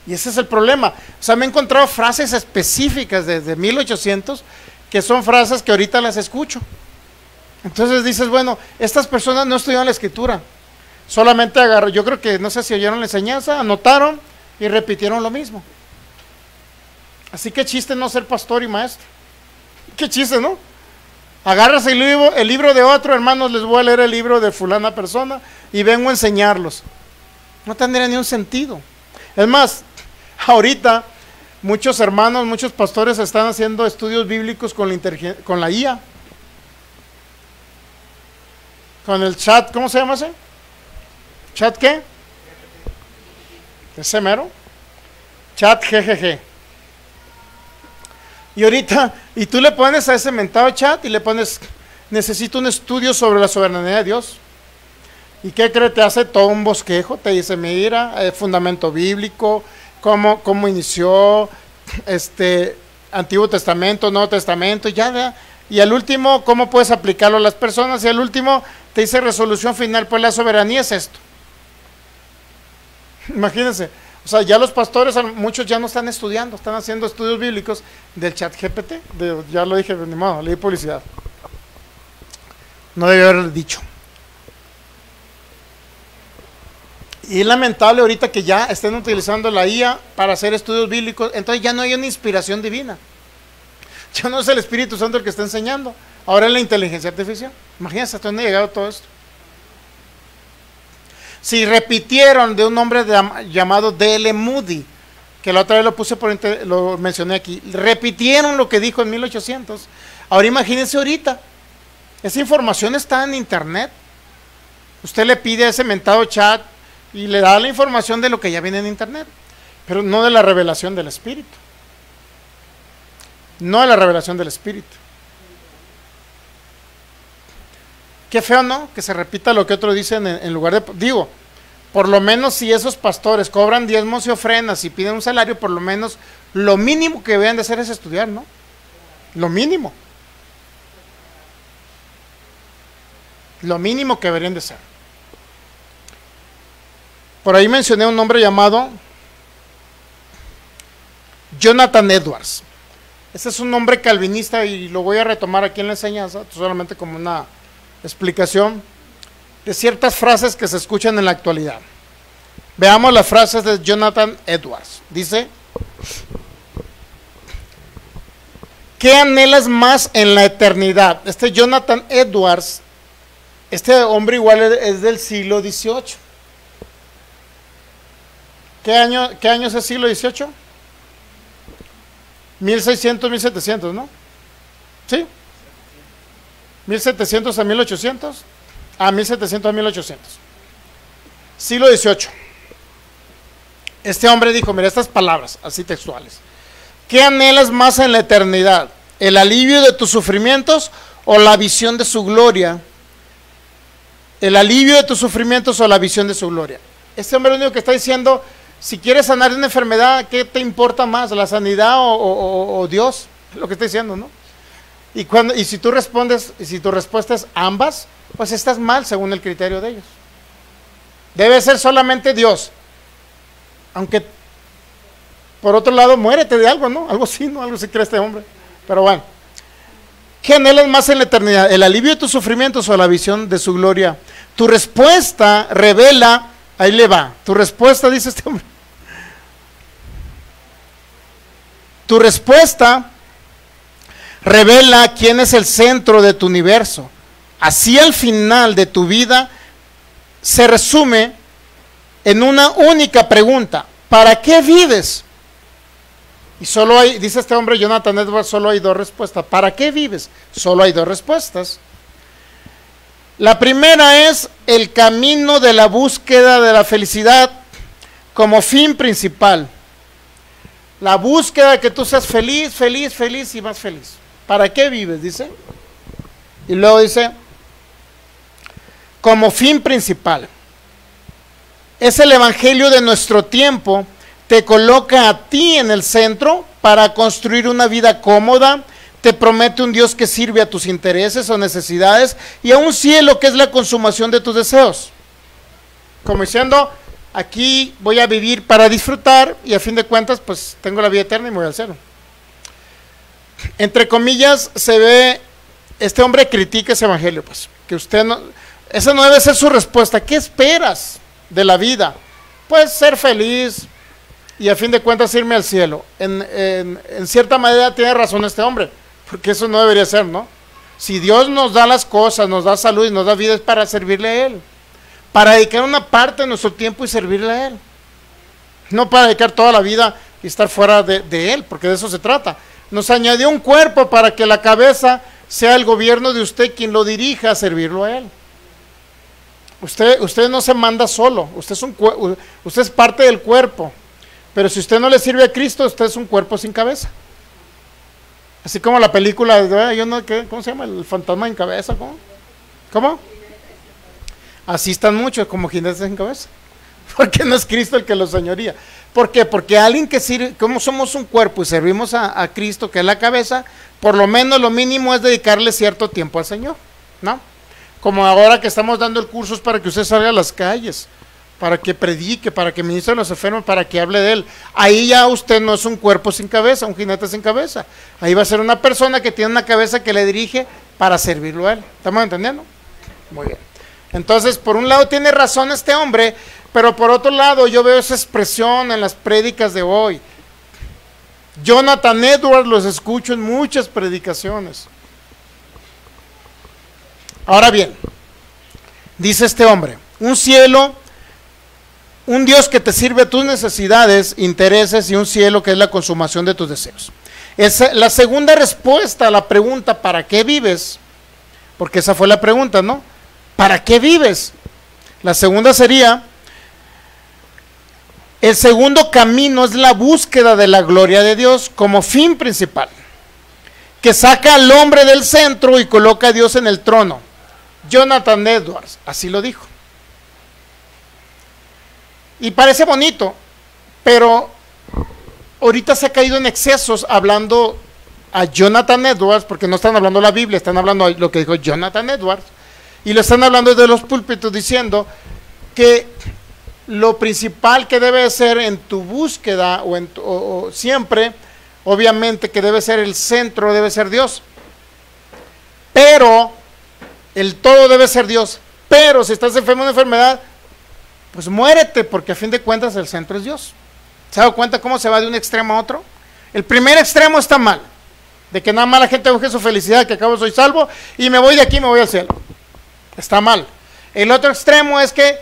Y ese es el problema. O sea, me he encontrado frases específicas desde 1800 que son frases que ahorita las escucho. Entonces dices, bueno, estas personas no estudiaron la escritura, solamente agarró, yo creo que no sé si oyeron la enseñanza, anotaron y repitieron lo mismo. Así que chiste no ser pastor y maestro. Qué chiste, ¿no? Agarras el libro de otro, hermanos, les voy a leer el libro de fulana persona y vengo a enseñarlos. No tendría ni un sentido. Es más, ahorita muchos hermanos, muchos pastores están haciendo estudios bíblicos con la IA. Con el chat, ¿cómo se llama ese? ¿Chat qué? ¿Ese mero? Chat GGG. Y ahorita, y tú le pones a ese mentado chat y le pones, necesito un estudio sobre la soberanía de Dios. ¿Y qué cree? Te hace todo un bosquejo, te dice, mira, fundamento bíblico, cómo inició, Antiguo Testamento, Nuevo Testamento, ya. Y al último, ¿cómo puedes aplicarlo a las personas? Y al último, te dice resolución final, pues la soberanía es esto. Imagínense, o sea, ya los pastores, muchos ya no están estudiando, están haciendo estudios bíblicos del chat GPT, ya lo dije, ni modo, leí publicidad. No debía haber dicho. Y es lamentable ahorita que ya estén utilizando la IA para hacer estudios bíblicos, entonces ya no hay una inspiración divina. Ya no es el Espíritu Santo el que está enseñando, ahora es la inteligencia artificial. Imagínense hasta dónde ha llegado todo esto. Si repitieron de un hombre llamado D.L. Moody, que la otra vez lo mencioné aquí, repitieron lo que dijo en 1800, ahora imagínense ahorita, esa información está en internet, usted le pide a ese mentado chat y le da la información de lo que ya viene en internet, pero no de la revelación del Espíritu. No de la revelación del Espíritu. Qué feo, ¿no? Que se repita lo que otros dicen en lugar de... Digo, por lo menos si esos pastores cobran diezmos y ofrendas y piden un salario, por lo menos lo mínimo que deberían de hacer es estudiar, ¿no? Lo mínimo. Lo mínimo que deberían de hacer. Por ahí mencioné un nombre llamado Jonathan Edwards. Ese es un nombre calvinista y lo voy a retomar aquí en la enseñanza, solamente como una explicación de ciertas frases que se escuchan en la actualidad. Veamos las frases de Jonathan Edwards. Dice, ¿qué anhelas más en la eternidad? Jonathan Edwards, este hombre igual es del siglo XVIII. ¿Qué año es el siglo XVIII? 1600, 1700, ¿no? ¿Sí? 1700 a 1800. 1700 a 1800. Siglo XVIII. Este hombre dijo, mira estas palabras, así textuales. ¿Qué anhelas más en la eternidad? ¿El alivio de tus sufrimientos o la visión de su gloria? ¿El alivio de tus sufrimientos o la visión de su gloria? Este hombre lo único que está diciendo, si quieres sanar una enfermedad, ¿qué te importa más? ¿La sanidad o Dios? Es lo que está diciendo, ¿no? Y si tú respondes, si tu respuesta es ambas, pues estás mal según el criterio de ellos. Debe ser solamente Dios. Aunque, por otro lado, muérete de algo, ¿no? Algo así, ¿no? Algo así cree este hombre. Pero bueno. ¿Qué anhelas más en la eternidad? ¿El alivio de tus sufrimientos o la visión de su gloria? Tu respuesta revela, ahí le va. Tu respuesta, dice este hombre. Tu respuesta revela quién es el centro de tu universo. Así al final de tu vida se resume en una única pregunta: ¿para qué vives? Y solo hay, dice este hombre Jonathan Edwards, solo hay dos respuestas. ¿Para qué vives? Solo hay dos respuestas. La primera es el camino de la búsqueda de la felicidad como fin principal. La búsqueda de que tú seas feliz, feliz, feliz y más feliz. ¿Para qué vives? Dice. Y luego dice, como fin principal. Es el evangelio de nuestro tiempo. Te coloca a ti en el centro para construir una vida cómoda. Te promete un Dios que sirve a tus intereses o necesidades y a un cielo que es la consumación de tus deseos. Como diciendo, aquí voy a vivir para disfrutar y a fin de cuentas pues tengo la vida eterna y me voy al cielo. Entre comillas se ve, este hombre critica ese evangelio, pues que usted no, esa no debe ser su respuesta. ¿Qué esperas de la vida? Pues ser feliz y a fin de cuentas irme al cielo. En cierta manera tiene razón este hombre, porque eso no debería ser, ¿no? Si Dios nos da las cosas, nos da salud y nos da vida, es para servirle a Él, para dedicar una parte de nuestro tiempo y servirle a Él, no para dedicar toda la vida y estar fuera de Él, porque de eso se trata. Nos añadió un cuerpo para que la cabeza sea el gobierno de usted quien lo dirija a servirlo a Él. Usted no se manda solo, usted es parte del cuerpo, pero si usted no le sirve a Cristo, usted es un cuerpo sin cabeza. Así como la película, ¿cómo se llama? El fantasma sin cabeza, ¿cómo? Así están muchos, como jinetes sin cabeza. Porque no es Cristo el que los señoría. ¿Por qué? Porque alguien que sirve, como somos un cuerpo y servimos a Cristo, que es la cabeza, por lo menos lo mínimo es dedicarle cierto tiempo al Señor, ¿no? Como ahora que estamos dando el curso es para que usted salga a las calles, para que predique, para que ministre a los enfermos, para que hable de Él. Ahí ya usted no es un cuerpo sin cabeza, un jinete sin cabeza. Ahí va a ser una persona que tiene una cabeza que le dirige para servirlo a Él. ¿Estamos entendiendo? Muy bien. Entonces, por un lado tiene razón este hombre, pero por otro lado yo veo esa expresión en las prédicas de hoy. Jonathan Edwards los escucho en muchas predicaciones. Ahora bien, dice este hombre, un cielo, un Dios que te sirve a tus necesidades, intereses y un cielo que es la consumación de tus deseos. Es la segunda respuesta a la pregunta ¿para qué vives? Porque esa fue la pregunta, ¿no? ¿Para qué vives? La segunda sería, el segundo camino es la búsqueda de la gloria de Dios como fin principal, que saca al hombre del centro y coloca a Dios en el trono. Jonathan Edwards, así lo dijo. Y parece bonito, pero ahorita se ha caído en excesos hablando a Jonathan Edwards, porque no están hablando la Biblia, están hablando lo que dijo Jonathan Edwards, y lo están hablando desde los púlpitos diciendo que lo principal que debe ser en tu búsqueda o siempre, obviamente que debe ser el centro, debe ser Dios, pero el todo debe ser Dios, pero si estás enfermo de una enfermedad, pues muérete, porque a fin de cuentas el centro es Dios. ¿Se ha dado cuenta cómo se va de un extremo a otro? El primer extremo está mal, de que nada más la gente busque su felicidad, que acabo soy salvo y me voy de aquí, me voy al cielo. Está mal. El otro extremo es que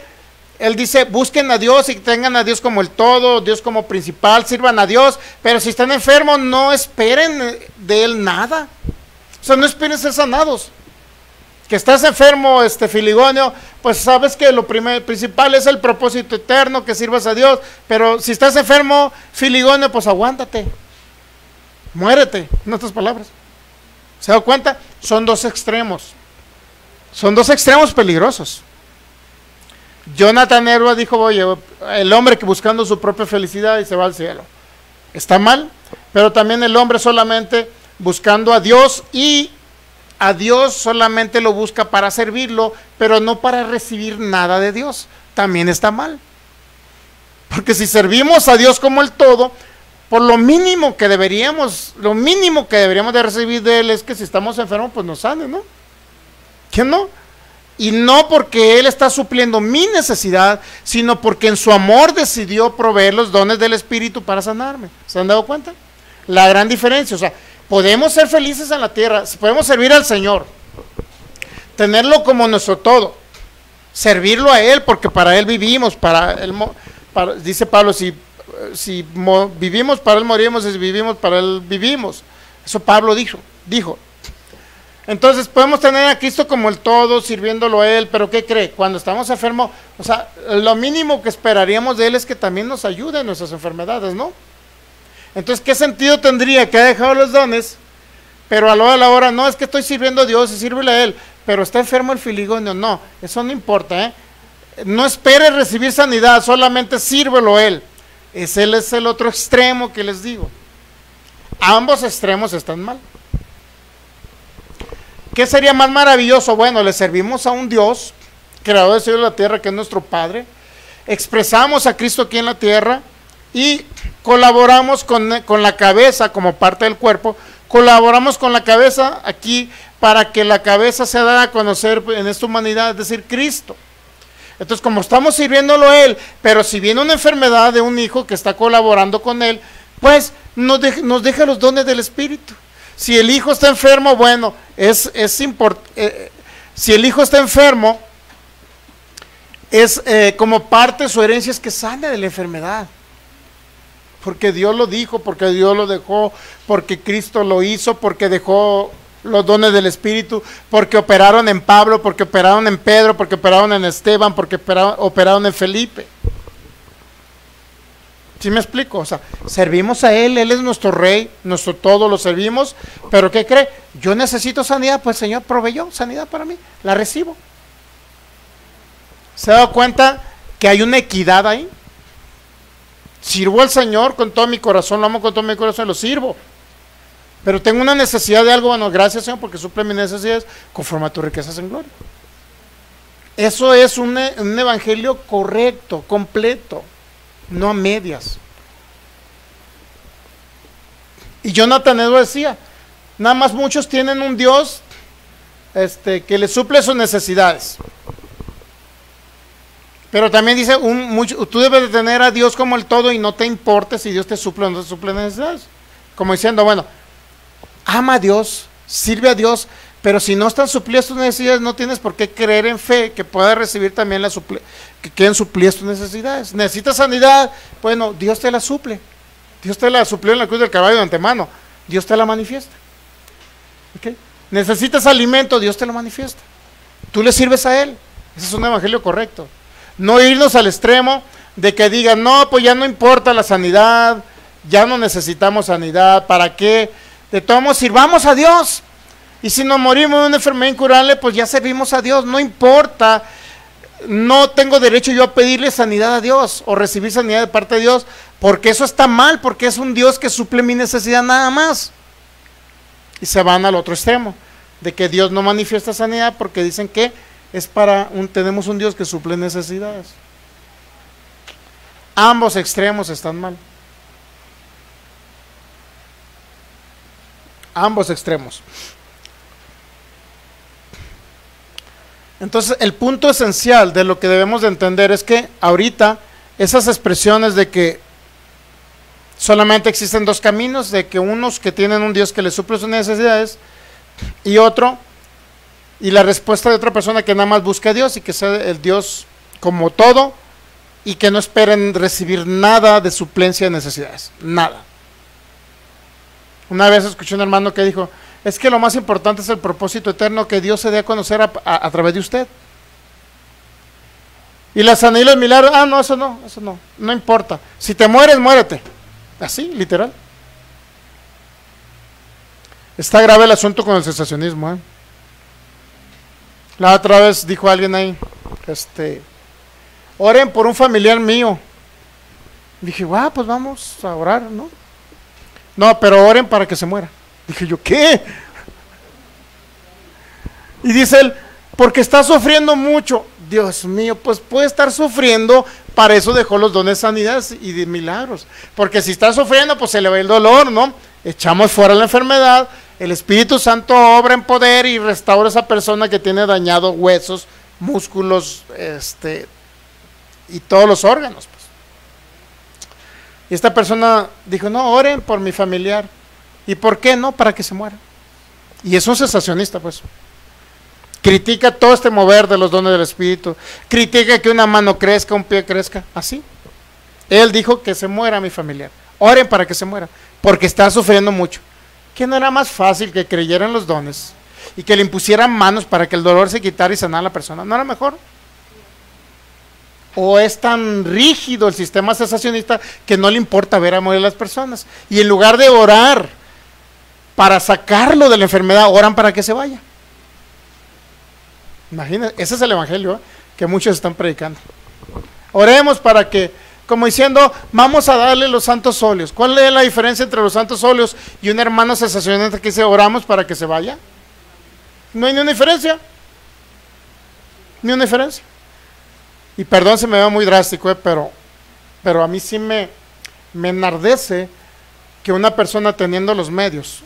él dice, busquen a Dios y tengan a Dios como el todo, Dios como principal, sirvan a Dios, pero si están enfermos no esperen de Él nada. O sea, no esperen ser sanados. Que estás enfermo, Filigonio, pues sabes que lo principal es el propósito eterno, que sirvas a Dios, pero si estás enfermo, Filigonio, pues aguántate, muérete, en otras palabras. ¿Se da cuenta? Son dos extremos peligrosos. Jonathan Edwards dijo, oye, el hombre que buscando su propia felicidad y se va al cielo, está mal, pero también el hombre solamente buscando a Dios y a Dios solamente lo busca para servirlo, pero no para recibir nada de Dios, también está mal. Porque si servimos a Dios como el todo, por lo mínimo que deberíamos de recibir de Él es que si estamos enfermos, pues nos sane, ¿no? ¿Quién no? Y no porque Él está supliendo mi necesidad, sino porque en su amor decidió proveer los dones del Espíritu para sanarme. ¿Se han dado cuenta? La gran diferencia, o sea, podemos ser felices en la tierra, podemos servir al Señor, tenerlo como nuestro todo, servirlo a Él, porque para Él vivimos, dice Pablo, si vivimos para Él morimos, y si vivimos para Él vivimos. Eso Pablo dijo. Entonces podemos tener a Cristo como el todo, sirviéndolo a Él, pero ¿qué cree? Cuando estamos enfermos, o sea, lo mínimo que esperaríamos de Él es que también nos ayude en nuestras enfermedades, ¿no? Entonces, ¿qué sentido tendría que ha dejado los dones, pero a la hora, no, es que estoy sirviendo a Dios y sírvele a Él, pero está enfermo el filigonio? No, eso no importa, ¿eh? No espere recibir sanidad, solamente sírvelo a Él. Él es el otro extremo que les digo. Ambos extremos están mal. ¿Qué sería más maravilloso? Bueno, le servimos a un Dios, creador del cielo y la tierra, que es nuestro Padre. Expresamos a Cristo aquí en la tierra y colaboramos con la cabeza como parte del cuerpo. Colaboramos con la cabeza aquí para que la cabeza se dé a conocer en esta humanidad, es decir, Cristo. Entonces, como estamos sirviéndolo a Él, pero si viene una enfermedad de un hijo que está colaborando con Él, pues nos deja los dones del Espíritu. Si el hijo está enfermo, bueno, si el hijo está enfermo, como parte de su herencia es que sane de la enfermedad. Porque Dios lo dijo, porque Dios lo dejó, porque Cristo lo hizo, porque dejó los dones del Espíritu, porque operaron en Pablo, porque operaron en Pedro, porque operaron en Esteban, porque operaron en Felipe. ¿Sí me explico? O sea, servimos a Él, Él es nuestro Rey, nuestro todo, lo servimos, pero ¿qué cree? Yo necesito sanidad, pues el Señor proveyó sanidad para mí, la recibo. ¿Se ha dado cuenta que hay una equidad ahí? Sirvo al Señor con todo mi corazón, lo amo con todo mi corazón, lo sirvo. Pero tengo una necesidad de algo, bueno, gracias Señor porque suple mis necesidades conforme a tus riquezas en gloria. Eso es un evangelio correcto, completo, no a medias. Y Jonathan Edwards decía, nada más muchos tienen un Dios que les suple sus necesidades. Pero también dice, tú debes de tener a Dios como el todo y no te importe si Dios te suple o no te suple necesidades. Como diciendo, bueno, ama a Dios, sirve a Dios, pero si no están suplidas tus necesidades, no tienes por qué creer en fe que puedas recibir también que queden suplidas tus necesidades. Necesitas sanidad, bueno, Dios te la suple. Dios te la suplió en la cruz del Calvario de antemano. Dios te la manifiesta. ¿Okay? Necesitas alimento, Dios te lo manifiesta. Tú le sirves a Él. Ese es un evangelio correcto. No irnos al extremo de que digan, no, pues ya no importa la sanidad, ya no necesitamos sanidad, ¿para qué? De todos modos, sirvamos a Dios. Y si nos morimos de una enfermedad incurable, pues ya servimos a Dios, no importa. No tengo derecho yo a pedirle sanidad a Dios o recibir sanidad de parte de Dios, porque eso está mal, porque es un Dios que suple mi necesidad nada más. Y se van al otro extremo, de que Dios no manifiesta sanidad porque dicen que es tenemos un Dios que suple necesidades. Ambos extremos están mal. Ambos extremos. Entonces, el punto esencial de lo que debemos de entender es que ahorita esas expresiones de que solamente existen dos caminos, de que unos que tienen un Dios que les suple sus necesidades y la respuesta de otra persona que nada más busca a Dios y que sea el Dios como todo y que no esperen recibir nada de suplencia de necesidades, nada. Una vez escuché un hermano que dijo, es que lo más importante es el propósito eterno que Dios se dé a conocer a través de usted. Y la sanidad y los milagros, no, eso no importa. Si te mueres, muérete. Así, literal. Está grave el asunto con el cesacionismo, La otra vez dijo alguien ahí, oren por un familiar mío. Dije, pues vamos a orar, ¿no? No, pero oren para que se muera. Dije yo, ¿qué? Y dice él, porque está sufriendo mucho. Dios mío, pues puede estar sufriendo, para eso dejó los dones de sanidad y de milagros. Porque si está sufriendo, pues se le va el dolor, ¿no? Echamos fuera la enfermedad, el Espíritu Santo obra en poder y restaura a esa persona que tiene dañados huesos, músculos, y todos los órganos, pues. Y esta persona dijo, no, oren por mi familiar. ¿Y por qué no? Para que se muera. Y es un cesacionista, pues. critica todo este mover de los dones del Espíritu, critica que una mano crezca, un pie crezca, así. Él dijo que se muera mi familiar. Oren para que se muera, porque está sufriendo mucho. ¿Que no era más fácil que creyera en los dones y que le impusieran manos para que el dolor se quitara y sanara a la persona? ¿No era mejor? ¿O es tan rígido el sistema cesacionista que no le importa ver a morir a las personas? Y en lugar de orar para sacarlo de la enfermedad, oran para que se vaya. Imagínense, ese es el evangelio, que muchos están predicando. Oremos para que, como diciendo, vamos a darle los santos óleos. ¿Cuál es la diferencia entre los santos óleos y un hermano cesacionista que dice oramos para que se vaya? No hay ni una diferencia. Ni una diferencia. Y perdón si me veo muy drástico, pero a mí sí me enardece que una persona teniendo los medios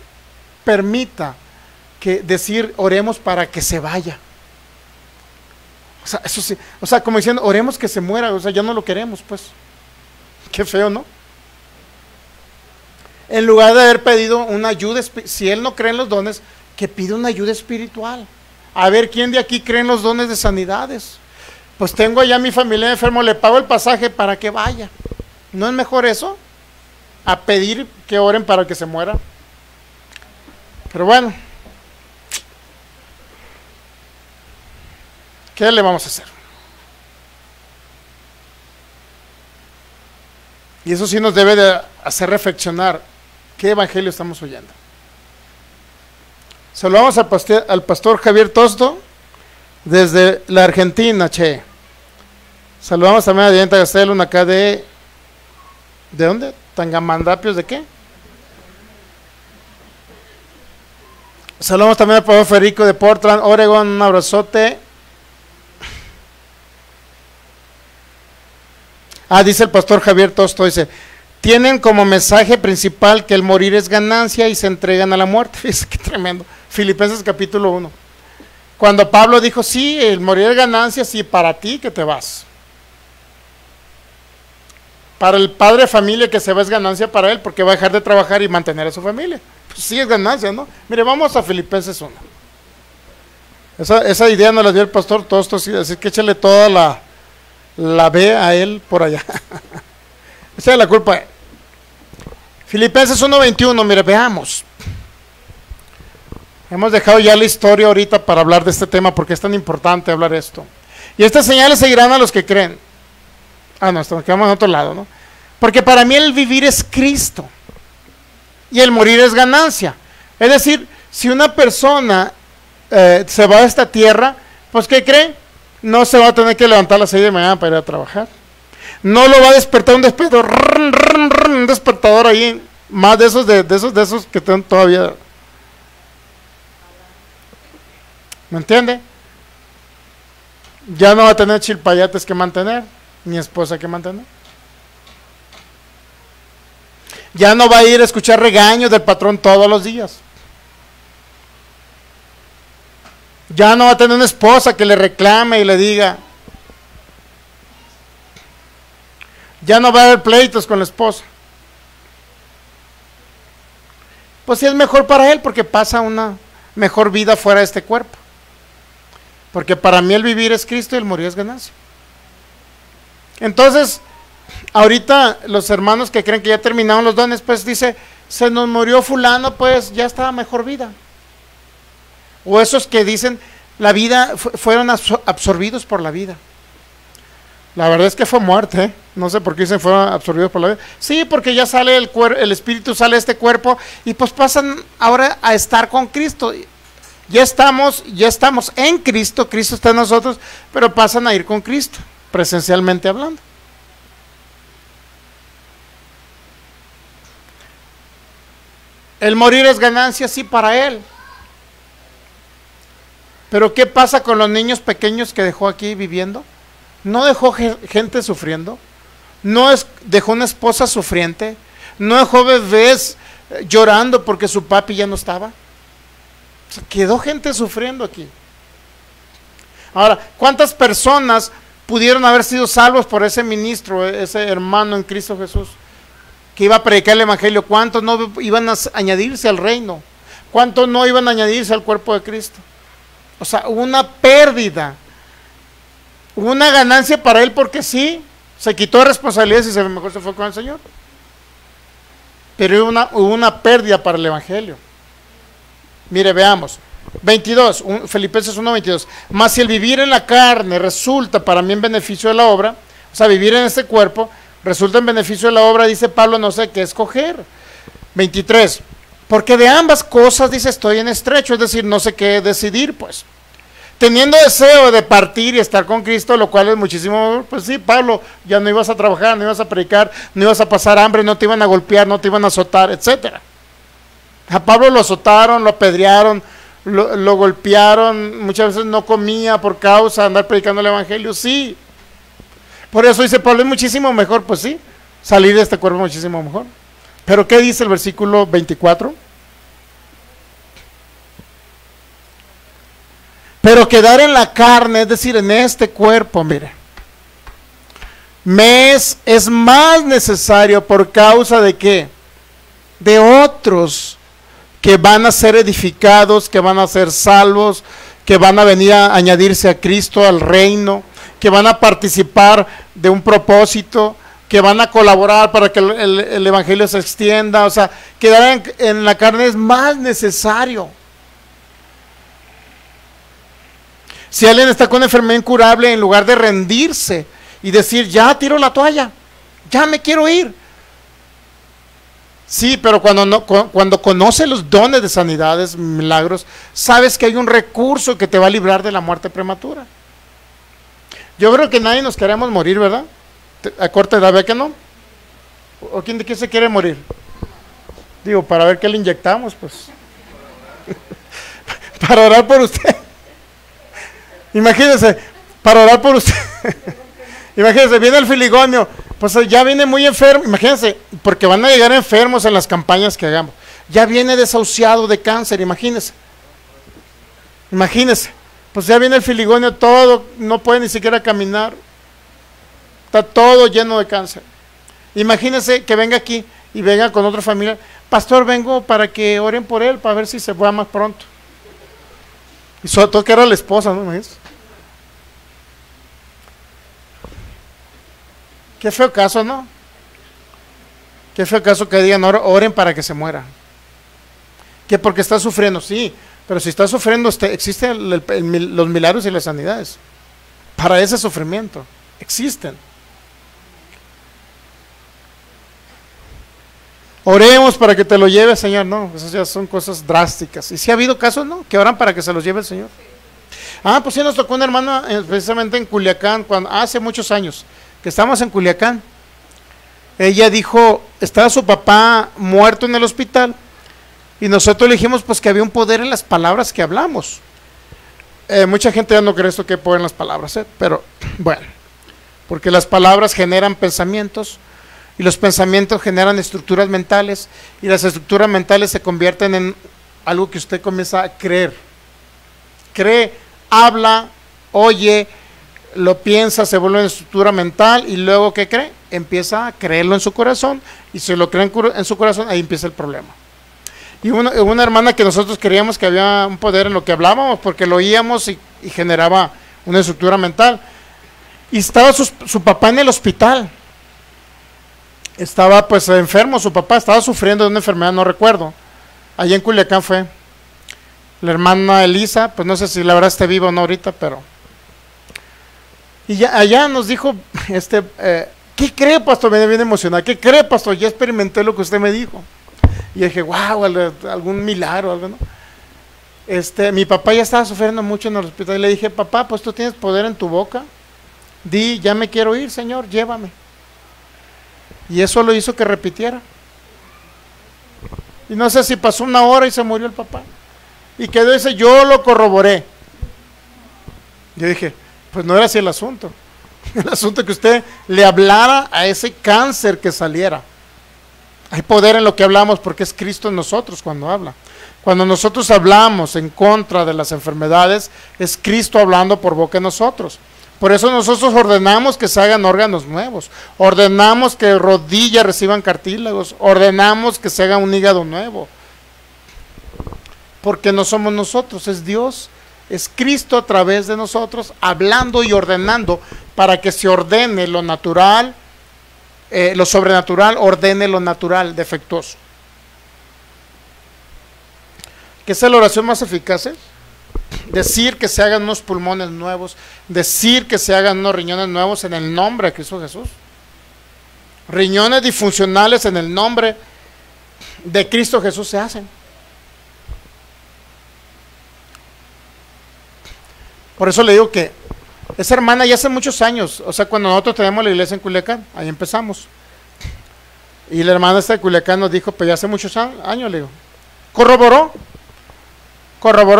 permita que decir oremos para que se vaya. O sea, eso sí, o sea, como diciendo oremos que se muera, o sea, ya no lo queremos, pues. Qué feo, ¿no? En lugar de haber pedido una ayuda, si él no cree en los dones, que pida una ayuda espiritual. A ver, ¿quién de aquí cree en los dones de sanidades? Pues tengo allá a mi familia enfermo, le pago el pasaje para que vaya. ¿No es mejor eso? A pedir que oren para que se muera. Pero bueno, ¿qué le vamos a hacer? Y eso sí nos debe de hacer reflexionar qué evangelio estamos oyendo. Saludamos al pastor Javier Tosto desde la Argentina, che. Saludamos también a Diana Gastelum acá ¿de dónde? ¿Tangamandapios de qué? Saludamos también al pastor Federico de Portland, Oregon, un abrazote. Dice el pastor Javier Tosto, dice, tienen como mensaje principal que el morir es ganancia y se entregan a la muerte. Fíjese qué tremendo. Filipenses capítulo 1. Cuando Pablo dijo, sí, el morir es ganancia, sí, para ti que te vas. Para el padre de familia que se va es ganancia para él, porque va a dejar de trabajar y mantener a su familia. Pues sí es ganancia, ¿no? Mire, vamos a Filipenses 1. Esa idea nos la dio el pastor Tosto, así que échale toda la ve a él por allá. Esa es la culpa. Filipenses 1:21, mire, veamos. Hemos dejado ya la historia ahorita para hablar de este tema porque es tan importante hablar esto. Y estas señales seguirán a los que creen. No, estamos quedamos en otro lado, ¿no? Porque para mí el vivir es Cristo y el morir es ganancia. Es decir, si una persona se va a esta tierra, pues ¿qué cree? No se va a tener que levantar a las 6 de la mañana para ir a trabajar. No lo va a despertar un despertador ahí, más de esos que están todavía. ¿Me entiende? Ya no va a tener chilpayates que mantener, ni esposa que mantener. Ya no va a ir a escuchar regaños del patrón todos los días. Ya no va a tener una esposa que le reclame y le diga. Ya no va a haber pleitos con la esposa. Pues sí es mejor para él porque pasa una mejor vida fuera de este cuerpo. Porque para mí el vivir es Cristo y el morir es ganancia. Entonces, ahorita los hermanos que creen que ya terminaron los dones, pues dice, se nos murió fulano, pues ya estaba mejor vida. O esos que dicen, la vida, fueron absorbidos por la vida. La verdad es que fue muerte, ¿eh? No sé por qué dicen fueron absorbidos por la vida. Sí, porque ya sale el espíritu, sale de este cuerpo y pues pasan ahora a estar con Cristo. Ya estamos en Cristo, Cristo está en nosotros, pero pasan a ir con Cristo, presencialmente hablando. El morir es ganancia, sí, para él. Pero ¿qué pasa con los niños pequeños que dejó aquí viviendo? ¿No dejó gente sufriendo? ¿No dejó una esposa sufriente? ¿No dejó bebés llorando porque su papi ya no estaba? O sea, quedó gente sufriendo aquí. Ahora, ¿cuántas personas pudieron haber sido salvos por ese ministro, ese hermano en Cristo Jesús, que iba a predicar el evangelio? ¿Cuántos no iban a añadirse al reino? ¿Cuántos no iban a añadirse al cuerpo de Cristo? O sea, hubo una pérdida, hubo una ganancia para él porque sí, se quitó responsabilidades y mejor se fue con el Señor. Pero hubo una pérdida para el Evangelio. Mire, veamos. 22, Filipenses 1:22. Mas si el vivir en la carne resulta para mí en beneficio de la obra, o sea, vivir en este cuerpo resulta en beneficio de la obra, dice Pablo, no sé qué escoger. 23. Porque de ambas cosas, dice, estoy en estrecho, es decir, no sé qué decidir, pues. Teniendo deseo de partir y estar con Cristo, lo cual es muchísimo, pues sí, Pablo, ya no ibas a trabajar, no ibas a predicar, no ibas a pasar hambre, no te iban a golpear, no te iban a azotar, etcétera. A Pablo lo azotaron, lo apedrearon, lo golpearon, muchas veces no comía por causa de andar predicando el Evangelio, sí. Por eso dice Pablo, es muchísimo mejor, pues sí, salir de este cuerpo muchísimo mejor. Pero ¿qué dice el versículo 24? Pero quedar en la carne, es decir, en este cuerpo, mire, me es más necesario por causa de ¿qué? De otros que van a ser edificados, que van a ser salvos, que van a venir a añadirse a Cristo, al reino, que van a participar de un propósito, que van a colaborar para que el Evangelio se extienda. O sea, quedar en la carne es más necesario. Si alguien está con enfermedad incurable, en lugar de rendirse y decir, ya tiro la toalla, ya me quiero ir. Sí, pero cuando conoce los dones de sanidades, milagros, sabes que hay un recurso que te va a librar de la muerte prematura. Yo creo que nadie nos queremos morir, ¿verdad? A corta edad, ¿ve que no? ¿O quién de qué se quiere morir? Digo, para ver qué le inyectamos, pues. Para orar por usted. Imagínense, para orar por usted. Imagínense, viene el filigonio, pues ya viene muy enfermo. Imagínense, porque van a llegar enfermos en las campañas que hagamos. Ya viene desahuciado de cáncer, imagínense. Imagínense, pues ya viene el filigonio todo, no puede ni siquiera caminar. Está todo lleno de cáncer. Imagínense que venga aquí y venga con otra familia. Pastor, vengo para que oren por él, para ver si se va más pronto. Y sobre todo que era la esposa, ¿no? Qué feo caso, ¿no? Qué feo caso que digan, oren para que se muera. Que porque está sufriendo, sí, pero si está sufriendo, existen los milagros y las sanidades. Para ese sufrimiento, existen. Oremos para que te lo lleve, Señor. No, esas ya son cosas drásticas. Y si ha habido casos, ¿no? Que oran para que se los lleve el Señor. Pues sí nos tocó una hermana precisamente en Culiacán, hace muchos años, que estábamos en Culiacán. Ella dijo, estaba su papá muerto en el hospital, y nosotros le dijimos pues que había un poder en las palabras que hablamos. Mucha gente ya no cree esto que hay poder en las palabras, pero bueno, porque las palabras generan pensamientos, y los pensamientos generan estructuras mentales, y las estructuras mentales se convierten en algo que usted comienza a creer. Cree, habla, oye, lo piensa, se vuelve una estructura mental, y luego ¿qué cree? Empieza a creerlo en su corazón, y si lo cree en su corazón, ahí empieza el problema. Y una hermana que nosotros creíamos que había un poder en lo que hablábamos, porque lo oíamos y generaba una estructura mental. Y estaba su papá en el hospital. Estaba pues enfermo, su papá estaba sufriendo de una enfermedad, no recuerdo. Allá en Culiacán fue. La hermana Elisa, pues no sé si la verdad esté viva o no ahorita, pero... Y ya, allá nos dijo, ¿qué cree, pastor? Me viene emocionado. ¿Qué cree, pastor? Ya experimenté lo que usted me dijo. Y dije, wow, algún milagro, algo, ¿no? Mi papá ya estaba sufriendo mucho en el hospital. Y le dije, papá, pues tú tienes poder en tu boca. Di, ya me quiero ir, Señor, llévame. Y eso lo hizo que repitiera. Y no sé si pasó una hora y se murió el papá. Y quedó ese, yo lo corroboré. Yo dije, pues no era así el asunto. El asunto es que usted le hablara a ese cáncer que saliera. Hay poder en lo que hablamos porque es Cristo en nosotros cuando habla. Cuando nosotros hablamos en contra de las enfermedades, es Cristo hablando por boca de nosotros. Por eso nosotros ordenamos que se hagan órganos nuevos, ordenamos que rodillas reciban cartílagos, ordenamos que se haga un hígado nuevo. Porque no somos nosotros, es Dios Es Cristo a través de nosotros, hablando y ordenando para que se ordene lo natural, lo sobrenatural ordene lo natural, defectuoso. ¿Qué es la oración más eficaz? Decir que se hagan unos pulmones nuevos, decir que se hagan unos riñones nuevos en el nombre de Cristo Jesús. Riñones disfuncionales en el nombre de Cristo Jesús se hacen. Por eso le digo que esa hermana ya hace muchos años, o sea, cuando nosotros tenemos la iglesia en Culiacán, ahí empezamos. Y la hermana esta de Culiacán nos dijo, pues ya hace muchos años, le digo. Corroboró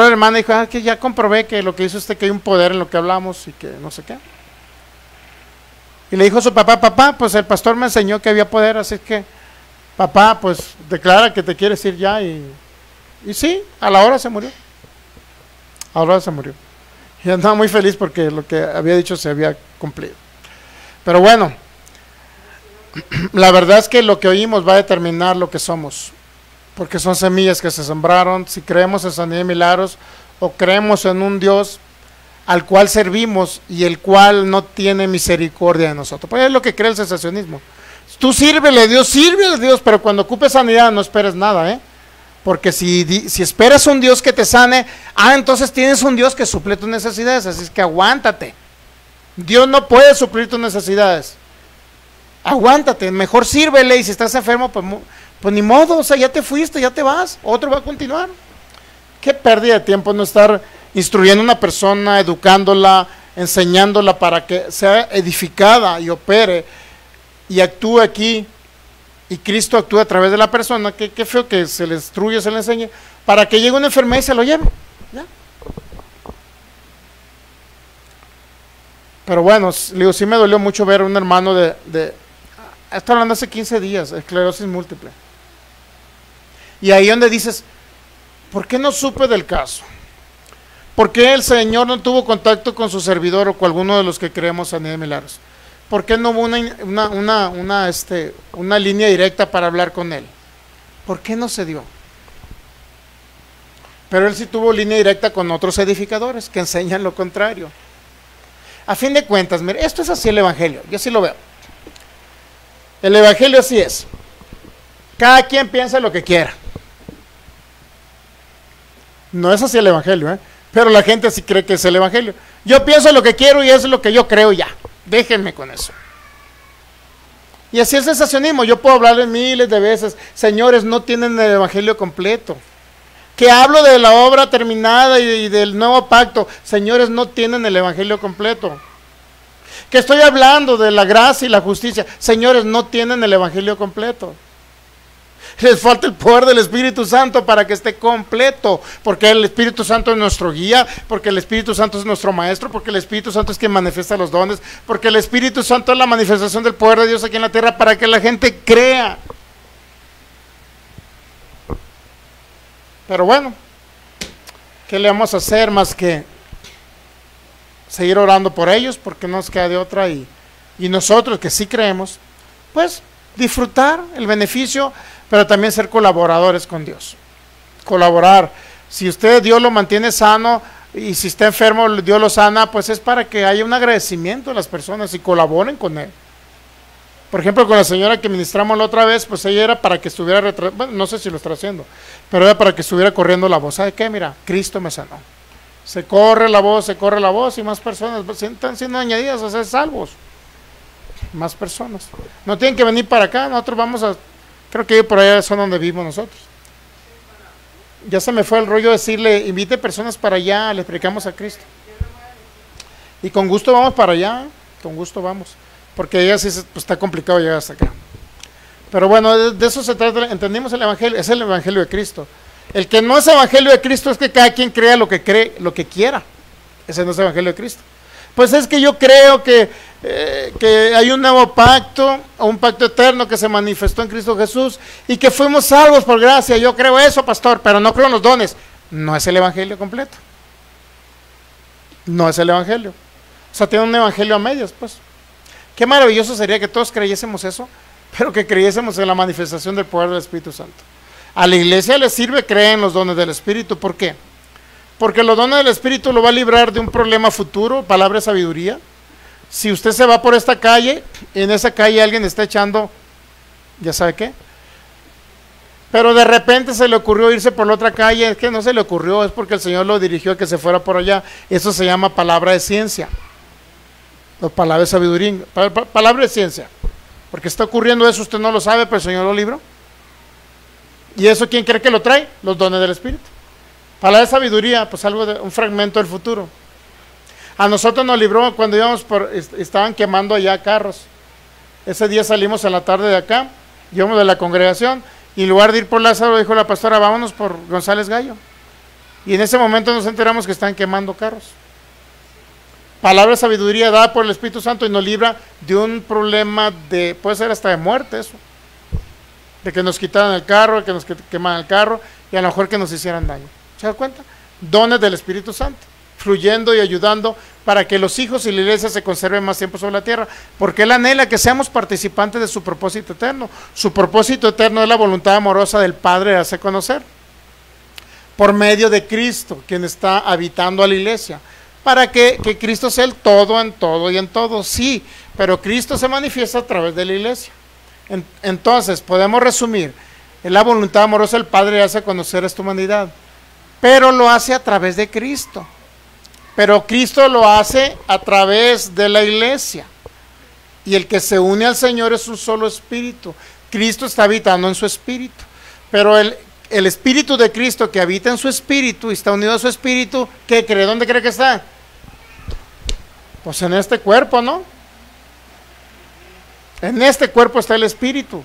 la hermana y dijo, que ya comprobé que lo que dice usted, que hay un poder en lo que hablamos y que no sé qué. Y le dijo a su papá, pues el pastor me enseñó que había poder, así que, papá, pues declara que te quieres ir ya. Y sí, a la hora se murió. A la hora se murió. Y andaba muy feliz porque lo que había dicho se había cumplido. Pero bueno, la verdad es que lo que oímos va a determinar lo que somos, porque son semillas que se sembraron. Si creemos en sanidad y milagros o creemos en un Dios al cual servimos y el cual no tiene misericordia de nosotros. Pues es lo que cree el cesacionismo. Tú sírvele a Dios, pero cuando ocupes sanidad no esperes nada, porque si esperas un Dios que te sane, entonces tienes un Dios que suple tus necesidades, así es que aguántate. Dios no puede suplir tus necesidades. Aguántate, mejor sírvele, y si estás enfermo, pues ni modo, o sea, ya te fuiste, ya te vas, otro va a continuar. Qué pérdida de tiempo no estar instruyendo a una persona, educándola, enseñándola para que sea edificada y opere y actúe aquí, y Cristo actúa a través de la persona. Qué feo que se le instruye, se le enseñe, para que llegue una enfermedad y se lo lleve. ¿Ya? Pero bueno, digo, sí me dolió mucho ver a un hermano estoy hablando hace 15 días, esclerosis múltiple. Y ahí donde dices, ¿por qué no supe del caso? ¿Por qué el Señor no tuvo contacto con su servidor o con alguno de los que creemos sanidad de milagros? ¿Por qué no hubo una línea directa para hablar con él? ¿Por qué no se dio? Pero él sí tuvo línea directa con otros edificadores que enseñan lo contrario. A fin de cuentas, mire, esto es así el evangelio, yo sí lo veo. El evangelio así es. Cada quien piensa lo que quiera. No es así el evangelio, pero la gente sí cree que es el evangelio. Yo pienso lo que quiero y eso es lo que yo creo, ya. Déjenme con eso. Y así el sensacionismo. Yo puedo hablarles miles de veces. Señores, no tienen el evangelio completo. Que hablo de la obra terminada y del nuevo pacto. Señores, no tienen el evangelio completo. Que estoy hablando de la gracia y la justicia. Señores, no tienen el evangelio completo. Les falta el poder del Espíritu Santo para que esté completo, porque el Espíritu Santo es nuestro guía, porque el Espíritu Santo es nuestro maestro, porque el Espíritu Santo es quien manifiesta los dones, porque el Espíritu Santo es la manifestación del poder de Dios aquí en la tierra para que la gente crea. Pero bueno, ¿qué le vamos a hacer más que seguir orando por ellos? Porque no nos queda de otra, y nosotros que sí creemos, pues disfrutar el beneficio, pero también ser colaboradores con Dios. Colaborar. Si usted, Dios lo mantiene sano, y si está enfermo, Dios lo sana, pues es para que haya un agradecimiento de las personas y colaboren con él. Por ejemplo, con la señora que ministramos la otra vez, pues ella era para que estuviera, bueno, no sé si lo está haciendo, pero era para que estuviera corriendo la voz. ¿Sabe qué? Mira, Cristo me sanó. Se corre la voz, y más personas están siendo añadidas a ser salvos. Más personas. No tienen que venir para acá, nosotros vamos a, creo que por allá son donde vivimos nosotros. Ya se me fue el rollo decirle, invite personas para allá, les predicamos a Cristo. Y con gusto vamos para allá, con gusto vamos. Porque ella sí pues, está complicado llegar hasta acá. Pero bueno, de eso se trata, entendimos el evangelio, es el evangelio de Cristo. El que no es evangelio de Cristo es que cada quien crea lo que quiera. Ese no es el evangelio de Cristo. Pues es que yo creo que hay un nuevo pacto, un pacto eterno que se manifestó en Cristo Jesús y que fuimos salvos por gracia. Yo creo eso, pastor, pero no creo en los dones. No es el evangelio completo. No es el evangelio. O sea, tiene un evangelio a medias, pues. Qué maravilloso sería que todos creyésemos eso, pero que creyésemos en la manifestación del poder del Espíritu Santo. A la iglesia le sirve creer en los dones del Espíritu. ¿Por qué? Porque los dones del Espíritu lo va a librar de un problema futuro, palabra de sabiduría. Si usted se va por esta calle, y en esa calle alguien está echando, ya sabe qué, pero de repente se le ocurrió irse por la otra calle, es que no se le ocurrió, es porque el Señor lo dirigió a que se fuera por allá. Eso se llama palabra de ciencia, o palabra de sabiduría, palabra de ciencia, porque está ocurriendo eso, usted no lo sabe, pero el Señor lo libró. ¿Y eso quién cree que lo trae? Los dones del Espíritu. Palabra de sabiduría, pues algo de un fragmento del futuro. A nosotros nos libró cuando íbamos estaban quemando allá carros. Ese día salimos en la tarde de acá, íbamos de la congregación, y en lugar de ir por Lázaro, dijo la pastora, vámonos por González Gallo. Y en ese momento nos enteramos que están quemando carros. Palabra de sabiduría dada por el Espíritu Santo y nos libra de un problema de, puede ser hasta de muerte eso. De que nos quitaran el carro, de que nos quemaran el carro, y a lo mejor que nos hicieran daño. ¿Se da cuenta? Dones del Espíritu Santo, fluyendo y ayudando para que los hijos y la iglesia se conserven más tiempo sobre la tierra, porque Él anhela que seamos participantes de su propósito eterno. Su propósito eterno es la voluntad amorosa del Padre de hacer conocer, por medio de Cristo, quien está habitando a la iglesia, para que Cristo sea el todo en todo y en todo, sí, pero Cristo se manifiesta a través de la iglesia. Entonces, podemos resumir, es la voluntad amorosa del Padre de hacer conocer esta humanidad, pero lo hace a través de Cristo. Pero Cristo lo hace a través de la iglesia. Y el que se une al Señor es un solo espíritu. Cristo está habitando en su espíritu. Pero el espíritu de Cristo que habita en su espíritu y está unido a su espíritu, ¿qué cree? ¿Dónde cree que está? Pues en este cuerpo, ¿no? En este cuerpo está el espíritu.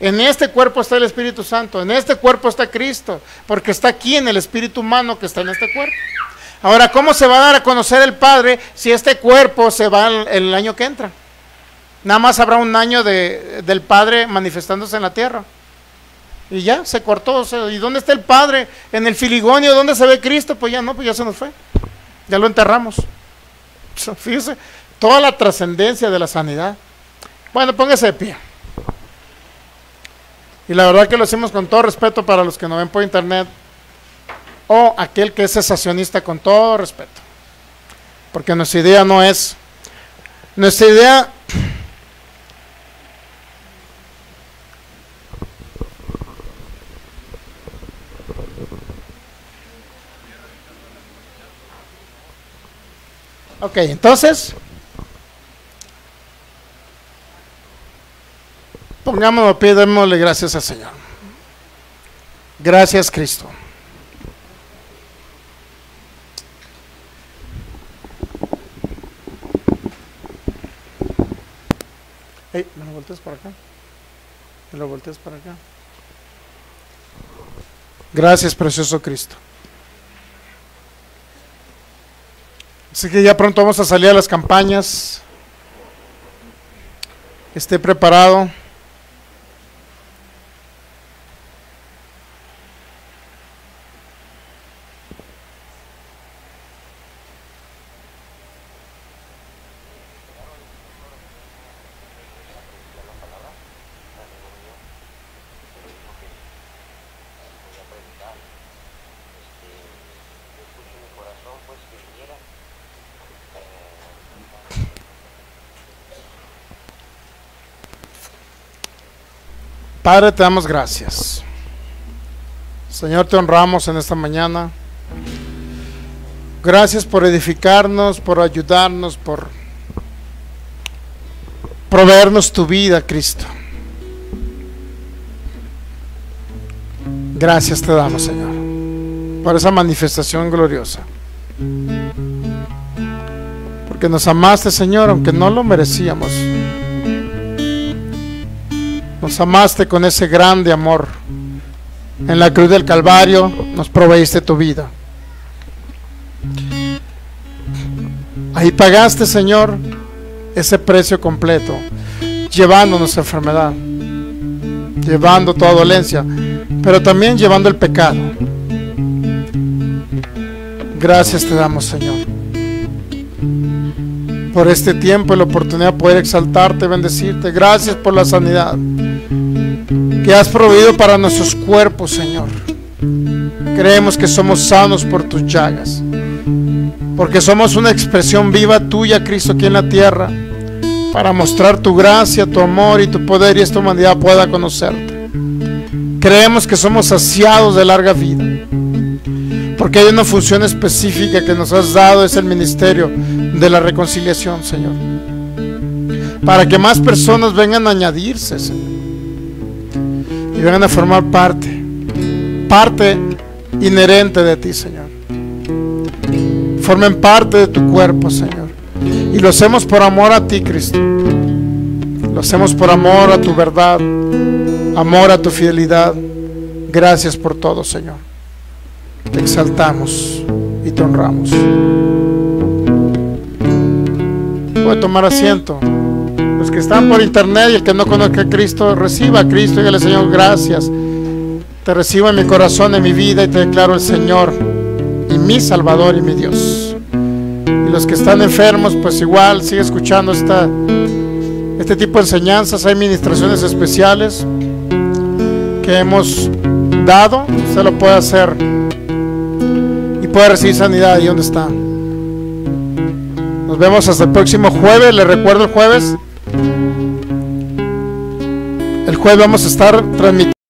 En este cuerpo está el Espíritu Santo. En este cuerpo está Cristo. Porque está aquí en el espíritu humano que está en este cuerpo. Ahora, ¿cómo se va a dar a conocer el Padre si este cuerpo se va el año que entra? Nada más habrá un año del Padre manifestándose en la tierra. Y ya, se cortó. ¿Y dónde está el Padre? En el filigonio, ¿dónde se ve Cristo? Pues ya no, pues ya se nos fue. Ya lo enterramos. Fíjese, toda la trascendencia de la sanidad. Bueno, póngase de pie. Y la verdad que lo hacemos con todo respeto para los que nos ven por internet. O aquel que es cesacionista, con todo respeto, porque nuestra idea no es, nuestra idea ok, entonces pongámonos de pie, démosle gracias al Señor. Gracias, Cristo. Hey, me lo volteas para acá. Me lo volteas para acá. Gracias, precioso Cristo. Así que ya pronto vamos a salir a las campañas. Esté preparado. Padre, te damos gracias. Señor, te honramos en esta mañana. Gracias por edificarnos, por ayudarnos, por proveernos tu vida, Cristo. Gracias te damos, Señor, por esa manifestación gloriosa. Porque nos amaste, Señor, aunque no lo merecíamos. Nos amaste con ese grande amor. En la cruz del Calvario nos proveíste tu vida. Ahí pagaste, Señor, ese precio completo, llevando nuestra enfermedad, llevando toda dolencia, pero también llevando el pecado. Gracias te damos, Señor, por este tiempo y la oportunidad de poder exaltarte y bendecirte. Gracias por la sanidad que has proveído para nuestros cuerpos, Señor. Creemos que somos sanos por tus llagas, porque somos una expresión viva tuya, Cristo, aquí en la tierra, para mostrar tu gracia, tu amor y tu poder, y esta humanidad pueda conocerte. Creemos que somos saciados de larga vida, porque hay una función específica que nos has dado, es el ministerio de la reconciliación, Señor, para que más personas vengan a añadirse, Señor, y vengan a formar parte inherente de ti, Señor. Formen parte de tu cuerpo, Señor, y lo hacemos por amor a ti, Cristo. Lo hacemos por amor a tu verdad, amor a tu fidelidad. Gracias por todo, Señor. Te exaltamos y te honramos. Puede tomar asiento. Los que están por internet y el que no conozca a Cristo, reciba a Cristo y dígale: Señor, gracias. Te recibo en mi corazón, en mi vida, y te declaro el Señor y mi Salvador y mi Dios. Y los que están enfermos, pues igual sigue escuchando este tipo de enseñanzas. Hay ministraciones especiales que hemos dado. Usted lo puede hacer y puede recibir sanidad ahí donde está. Nos vemos hasta el próximo jueves. Les recuerdo, el jueves vamos a estar transmitiendo